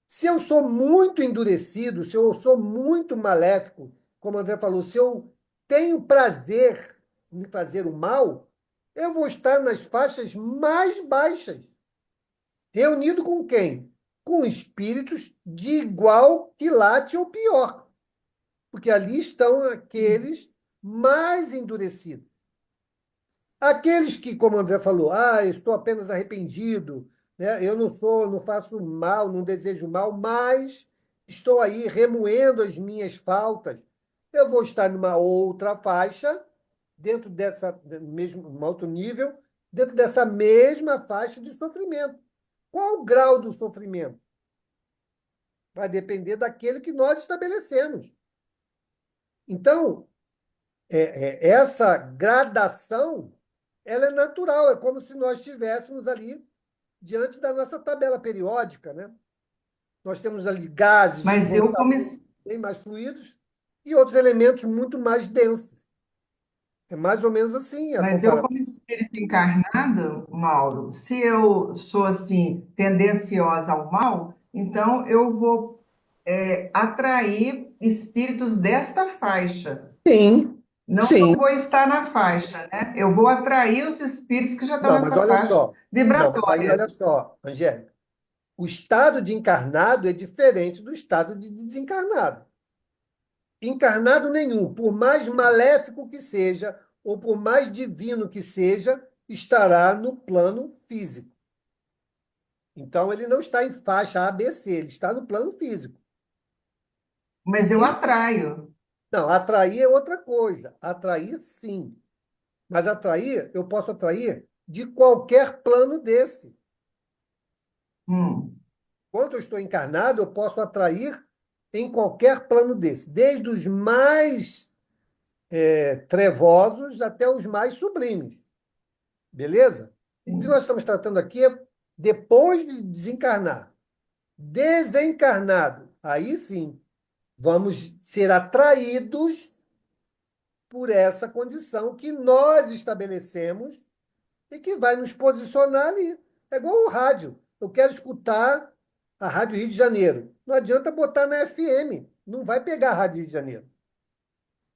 Se eu sou muito endurecido, se eu sou muito maléfico, como o André falou, se eu tenho prazer em fazer o mal, eu vou estar nas faixas mais baixas. Reunido com quem? Com espíritos de igual quilate ou pior, porque ali estão aqueles mais endurecidos. Aqueles que, como o André falou, estou apenas arrependido, né? Eu não faço mal, não desejo mal, mas estou aí remoendo as minhas faltas. Eu vou estar numa outra faixa, dentro dessa mesmo, um alto nível, dentro dessa mesma faixa de sofrimento. Qual o grau do sofrimento? Vai depender daquele que nós estabelecemos. Então, essa gradação, ela é natural, é como se nós estivéssemos ali diante da nossa tabela periódica, né? Nós temos ali gases que Mas vão eu estar comecei. bem mais fluidos e outros elementos muito mais densos. É mais ou menos assim a Mas eu, comparação. como espírito encarnado, Mauro, se eu sou assim, tendenciosa ao mal, então eu vou atrair espíritos desta faixa. Sim, Não que eu sim. vou estar na faixa, né? Eu vou atrair os espíritos que já estão Não, mas nessa olha faixa só. Não, mas aí olha vibratória. só, Angélica. O estado de encarnado é diferente do estado de desencarnado. Encarnado nenhum, por mais maléfico que seja, ou por mais divino que seja, estará no plano físico. Então, ele não está em faixa ABC, ele está no plano físico. Mas eu E, atraio. não, atrair é outra coisa. Atrair, sim. Mas atrair, eu posso atrair de qualquer plano desse. Hum. Quando eu estou encarnado, eu posso atrair em qualquer plano desse, desde os mais trevosos até os mais sublimes. Beleza? O que nós Sim. estamos tratando aqui é depois de desencarnar. Desencarnado, aí sim, vamos ser atraídos por essa condição que nós estabelecemos e que vai nos posicionar ali. É igual o rádio. Eu quero escutar a Rádio Rio de Janeiro. Não adianta botar na FM, não vai pegar a Rádio Rio de Janeiro.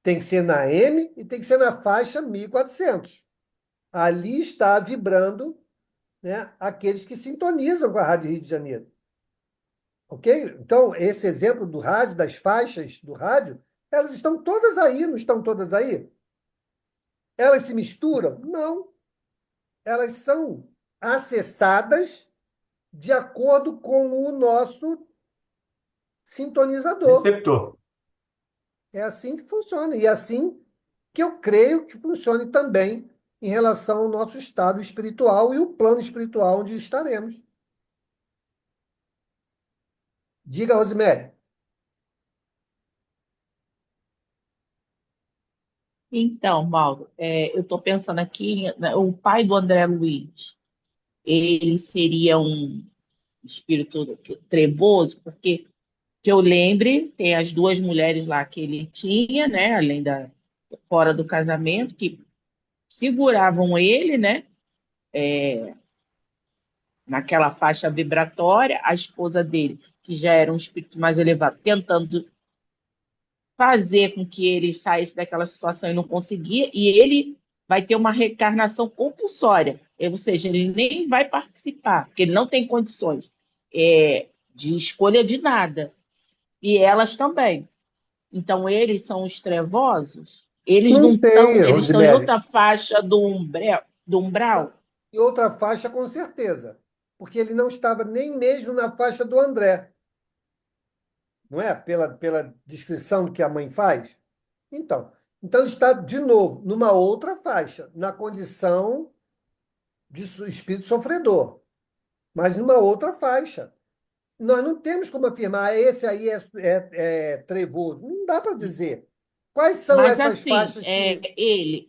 Tem que ser na M e tem que ser na faixa 1400. Ali está vibrando, né, aqueles que sintonizam com a Rádio Rio de Janeiro. Ok? Então, esse exemplo do rádio, das faixas do rádio, elas estão todas aí, não estão todas aí? Elas se misturam? Não. Elas são acessadas de acordo com o nosso sintonizador. Receptor. É assim que funciona. E é assim que eu creio que funcione também em relação ao nosso estado espiritual e o plano espiritual onde estaremos. Diga, Rosemary. Então, Mauro, eu estou pensando aqui, né, o pai do André Luiz, ele seria um espírito trevoso, porque que eu lembre, tem as duas mulheres lá que ele tinha, né, além da fora do casamento, que seguravam ele, né, naquela faixa vibratória, a esposa dele, que já era um espírito mais elevado, tentando fazer com que ele saísse daquela situação e não conseguia, e ele vai ter uma reencarnação compulsória, ou seja, ele nem vai participar, porque ele não tem condições de escolha de nada, e elas também. Então, eles são os trevosos, eles Não não estão, sei, eles estão em Rosemary. outra faixa do umbral. E outra faixa, com certeza. Porque ele não estava nem mesmo na faixa do André. Não é? Pela descrição que a mãe faz. Então ele está, de novo, numa outra faixa, na condição de espírito sofredor, mas numa outra faixa. Nós não temos como afirmar, esse aí é trevoso. Não dá para dizer. Quais são Mas essas assim, faixas que.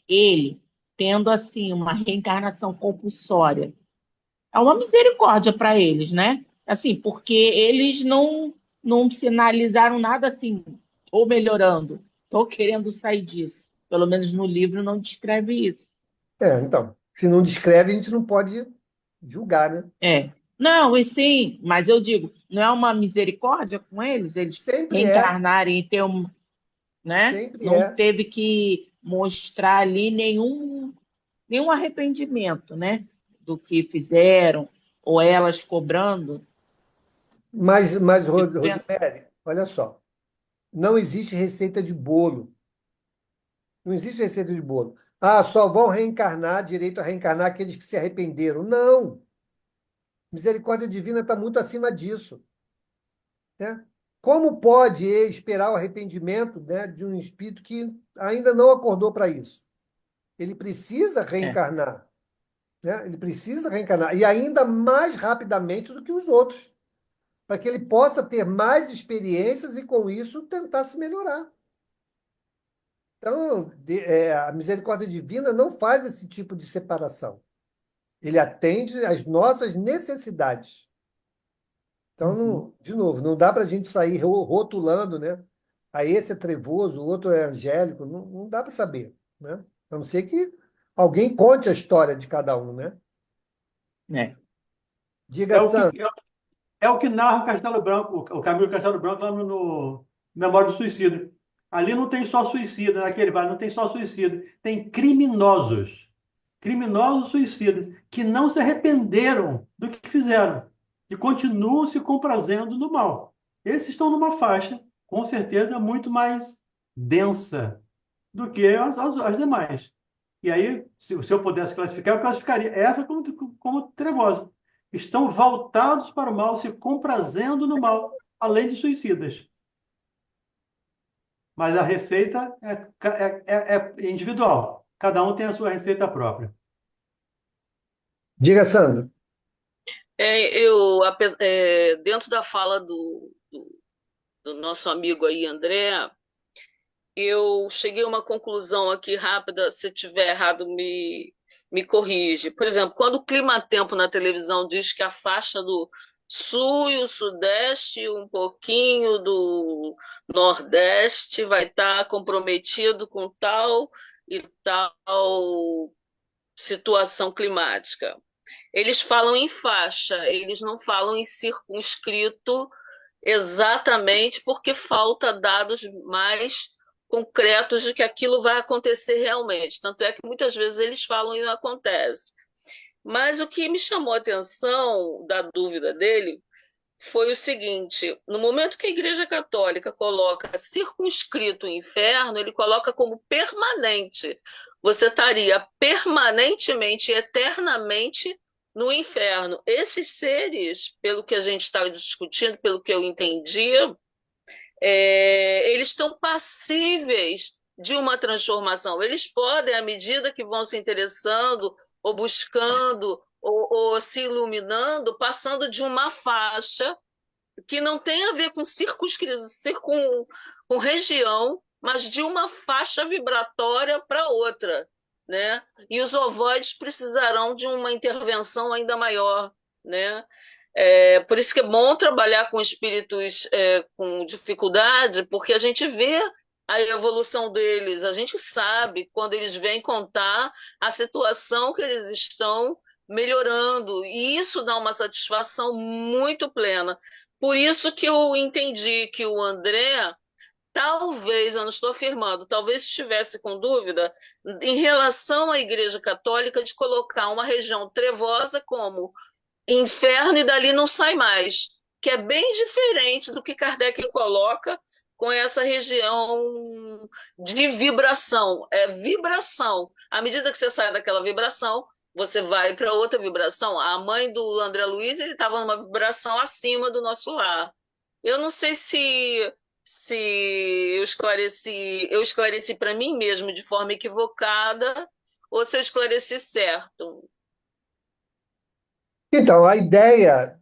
ele tendo assim uma reencarnação compulsória, é uma misericórdia para eles, né? Assim, porque eles não sinalizaram nada assim, ou melhorando, estou querendo sair disso. Pelo menos no livro não descreve isso. Então, se não descreve, a gente não pode julgar, né? É. Não, e sim, mas eu digo, não é uma misericórdia com eles Sempre é, reencarnarem e ter um, né? sempre Não é. teve que mostrar ali nenhum arrependimento, né? Do que fizeram, ou elas cobrando. Mas Fico pensando. Rosemary, olha só, não existe receita de bolo. Não existe receita de bolo. Ah, só vão reencarnar, direito a reencarnar aqueles que se arrependeram. Não! Misericórdia divina está muito acima disso, né? Como pode esperar o arrependimento, né, de um espírito que ainda não acordou para isso? Ele precisa É, reencarnar, né? Ele precisa reencarnar, e ainda mais rapidamente do que os outros, para que ele possa ter mais experiências e, com isso, tentar se melhorar. Então, a misericórdia divina não faz esse tipo de separação. Ele atende às nossas necessidades. Então, uhum, de novo, não dá para a gente sair rotulando, né? Ah, esse é trevoso, o outro é angélico. Não, não dá para saber, né? A não ser que alguém conte a história de cada um, né? é, É Diga, o que, Sandro. é o que narra o Castelo Branco, o Camilo Castelo Branco lá no Memória do Suicida. Ali não tem só suicida, naquele vale não tem só suicida, tem criminosos, criminosos suicidas, que não se arrependeram do que fizeram e continuam se comprazendo no mal. Esses estão numa faixa, com certeza, muito mais densa do que as demais. E aí, se eu pudesse classificar, eu classificaria essa como trevosa. Estão voltados para o mal, se comprazendo no mal, além de suicidas. Mas a receita é individual. Cada um tem a sua receita própria. Diga, Sandro. Dentro da fala do nosso amigo aí, André, eu cheguei a uma conclusão aqui rápida, se tiver errado, me corrige. Por exemplo, quando o Climatempo na televisão diz que a faixa do sul e o sudeste, um pouquinho do nordeste vai estar comprometido com tal, e tal situação climática. Eles falam em faixa, eles não falam em circunscrito exatamente porque falta dados mais concretos de que aquilo vai acontecer realmente. Tanto é que muitas vezes eles falam e não acontece. Mas o que me chamou a atenção da dúvida dele foi o seguinte: no momento que a Igreja Católica coloca circunscrito o inferno, ele coloca como permanente. Você estaria permanentemente, eternamente no inferno. Esses seres, pelo que a gente está discutindo, pelo que eu entendi, eles estão passíveis de uma transformação. Eles podem, à medida que vão se interessando, ou buscando, ou se iluminando, passando de uma faixa que não tem a ver com com região, mas de uma faixa vibratória para outra, né? E os ovoides precisarão de uma intervenção ainda maior, né? Por isso que é bom trabalhar com espíritos com dificuldade, porque a gente vê a evolução deles, a gente sabe quando eles vêm contar a situação que eles estão melhorando, e isso dá uma satisfação muito plena. Por isso que eu entendi que o André, talvez, eu não estou afirmando, talvez estivesse com dúvida em relação à Igreja Católica de colocar uma região trevosa como inferno e dali não sai mais, que é bem diferente do que Kardec coloca com essa região de vibração. É vibração. À medida que você sai daquela vibração, você vai para outra vibração. A mãe do André Luiz, ele estava numa vibração acima do nosso lar. Eu não sei se eu esclareci para mim mesmo de forma equivocada ou se eu esclareci certo. Então, a ideia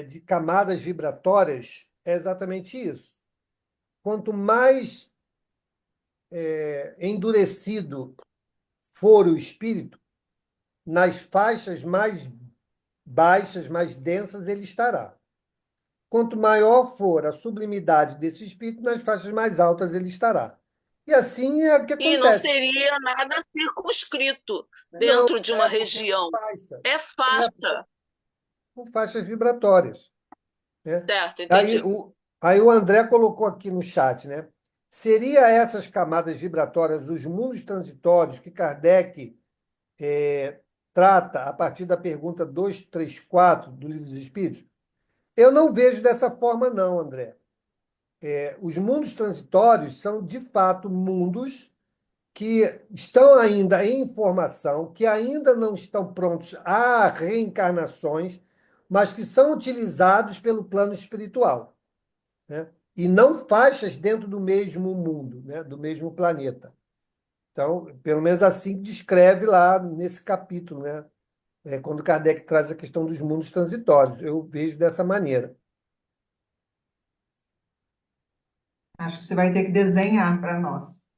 de camadas vibratórias é exatamente isso. Quanto mais endurecido for o espírito, nas faixas mais baixas, mais densas, ele estará. Quanto maior for a sublimidade desse espírito, nas faixas mais altas ele estará. E assim é o que E não acontece. seria nada circunscrito Não, dentro de uma porque é região. faixa. É faixa. Com faixas vibratórias, né? Certo, Aí entendi. o André colocou aqui no chat, né? Seria essas camadas vibratórias os mundos transitórios que Kardec trata a partir da pergunta 234 do Livro dos Espíritos? Eu não vejo dessa forma, não, André. Os mundos transitórios são, de fato, mundos que estão ainda em formação, que ainda não estão prontos a reencarnações, mas que são utilizados pelo plano espiritual, né? E não faixas dentro do mesmo mundo, né? Do mesmo planeta. Então, pelo menos assim descreve lá nesse capítulo, né? Quando Kardec traz a questão dos mundos transitórios. Eu vejo dessa maneira. Acho que você vai ter que desenhar para nós.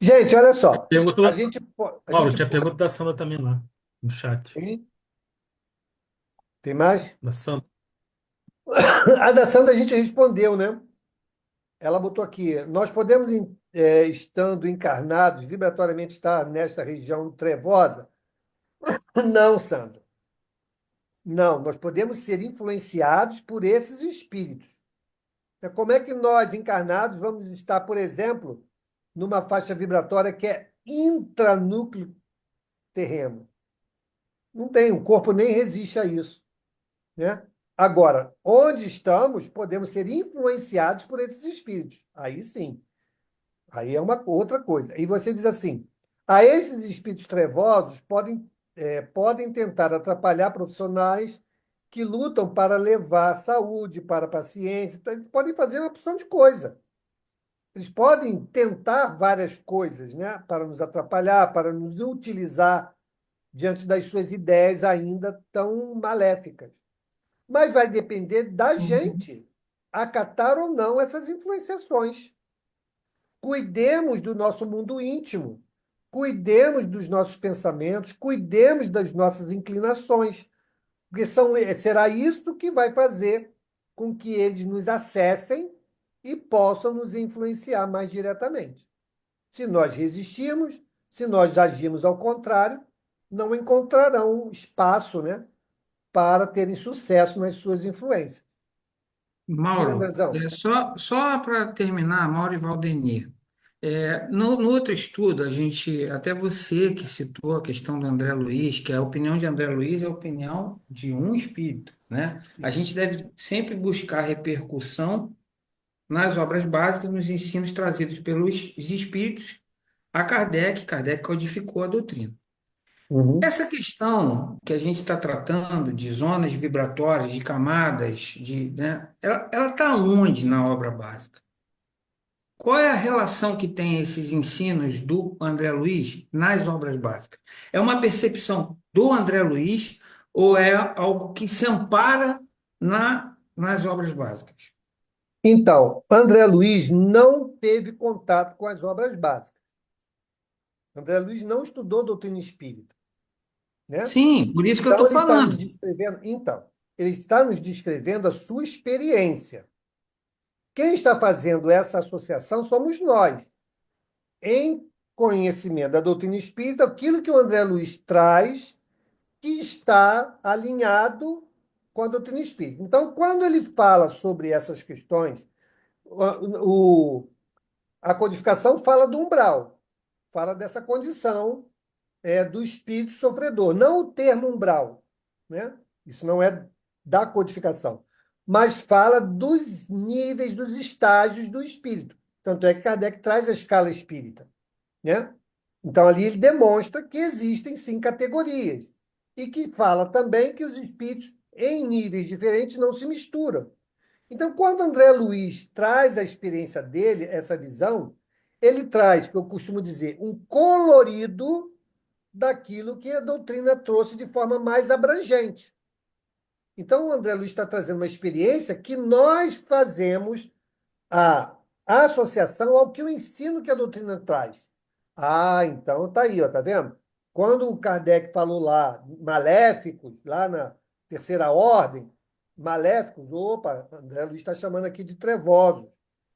Gente, olha só. Pergunta, A Mauro, gente tinha pode. pergunta da Sandra também lá, no chat. Tem mais? Da Sandra. A da Sandra a gente respondeu, né? Ela botou aqui: nós podemos, estando encarnados, vibratoriamente estar nesta região trevosa? Não, Sandra. Não, nós podemos ser influenciados por esses espíritos. Como é que nós, encarnados, vamos estar, por exemplo, numa faixa vibratória que é intranúcleo terreno? Não tem, o corpo nem resiste a isso, né? Agora, onde estamos, podemos ser influenciados por esses espíritos. Aí sim. Aí é uma outra coisa. E você diz assim: a esses espíritos trevosos podem tentar atrapalhar profissionais que lutam para levar saúde para pacientes. Então, eles podem fazer uma opção de coisa. Eles podem tentar várias coisas, né, para nos atrapalhar, para nos utilizar diante das suas ideias ainda tão maléficas. Mas vai depender da Uhum. gente acatar ou não essas influenciações. Cuidemos do nosso mundo íntimo, cuidemos dos nossos pensamentos, cuidemos das nossas inclinações, porque será isso que vai fazer com que eles nos acessem e possam nos influenciar mais diretamente. Se nós resistirmos, se nós agirmos ao contrário, não encontrarão espaço, né, para terem sucesso nas suas influências. Diga, Mauro, Andrezão. só para terminar, Mauro e Valdemir, no outro estudo, até você que citou a questão do André Luiz, que a opinião de André Luiz é a opinião de um espírito, né? A Sim. gente deve sempre buscar repercussão nas obras básicas, nos ensinos trazidos pelos espíritos a Kardec. Kardec codificou a doutrina. Uhum. Essa questão que a gente está tratando de zonas vibratórias, de camadas, né, ela está onde na obra básica? Qual é a relação que tem esses ensinos do André Luiz nas obras básicas? É uma percepção do André Luiz ou é algo que se ampara nas obras básicas? Então, André Luiz não teve contato com as obras básicas. André Luiz não estudou doutrina espírita, né? Sim, por isso que eu Então, estou ele está nos falando. descrevendo, ele está nos descrevendo a sua experiência. Quem está fazendo essa associação somos nós. Em conhecimento da doutrina espírita, aquilo que o André Luiz traz que está alinhado com a doutrina espírita. Então, quando ele fala sobre essas questões, o, a codificação fala do umbral, fala dessa condição do espírito sofredor, não o termo umbral, né? Isso não é da codificação, mas fala dos níveis, dos estágios do espírito. Tanto é que Kardec traz a escala espírita, né? Então, ali ele demonstra que existem, sim, categorias. E que fala também que os espíritos, em níveis diferentes, não se misturam. Então, quando André Luiz traz a experiência dele, essa visão, ele traz, que eu costumo dizer, um colorido daquilo que a doutrina trouxe de forma mais abrangente. Então, o André Luiz está trazendo uma experiência que nós fazemos a associação ao que o ensino que a doutrina traz. Ah, então tá aí, ó, tá vendo? Quando o Kardec falou lá, maléficos, lá na terceira ordem, maléficos, opa, André Luiz está chamando aqui de trevosos.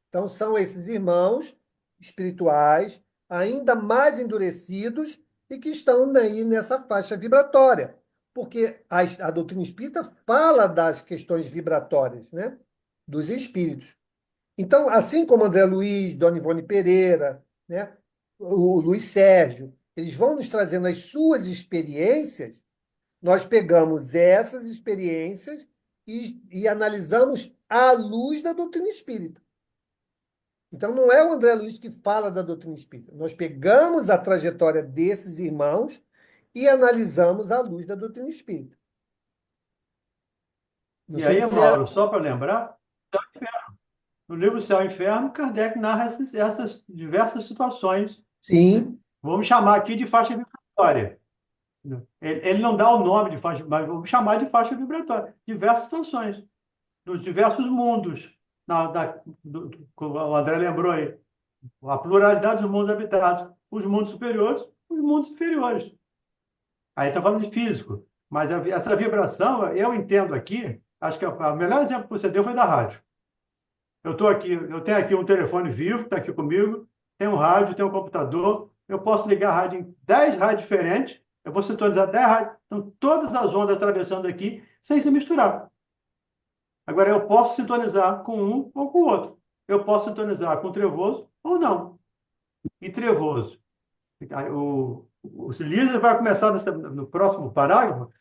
Então, são esses irmãos espirituais, ainda mais endurecidos, e que estão aí nessa faixa vibratória. Porque a doutrina espírita fala das questões vibratórias, né? Dos espíritos. Então, assim como André Luiz, Dona Ivone Pereira, né, o Luiz Sérgio, eles vão nos trazendo as suas experiências, nós pegamos essas experiências e analisamos à luz da doutrina espírita. Então, não é o André Luiz que fala da doutrina espírita. Nós pegamos a trajetória desses irmãos e analisamos à luz da doutrina espírita. Não E sei aí, se é. Mauro, só para lembrar, no livro Céu e Inferno, Kardec narra essas diversas situações. Sim, Vamos chamar aqui de faixa vibratória. Ele não dá o nome de faixa, mas vamos chamar de faixa vibratória. Diversas situações, nos diversos mundos. Como o André lembrou aí, a pluralidade dos mundos habitados. Os mundos superiores, os mundos inferiores. Aí está falando de físico. Mas essa vibração, eu entendo aqui, acho que o melhor exemplo que você deu foi da rádio. Eu estou aqui, eu tenho aqui um telefone vivo, que está aqui comigo, tem um rádio, tem um computador, eu posso ligar a rádio em 10 rádios diferentes, eu vou sintonizar 10 rádios, então todas as ondas atravessando aqui, sem se misturar. Agora, eu posso sintonizar com um ou com o outro. Eu posso sintonizar com trevoso ou não. E trevoso. O Líder vai começar no próximo parágrafo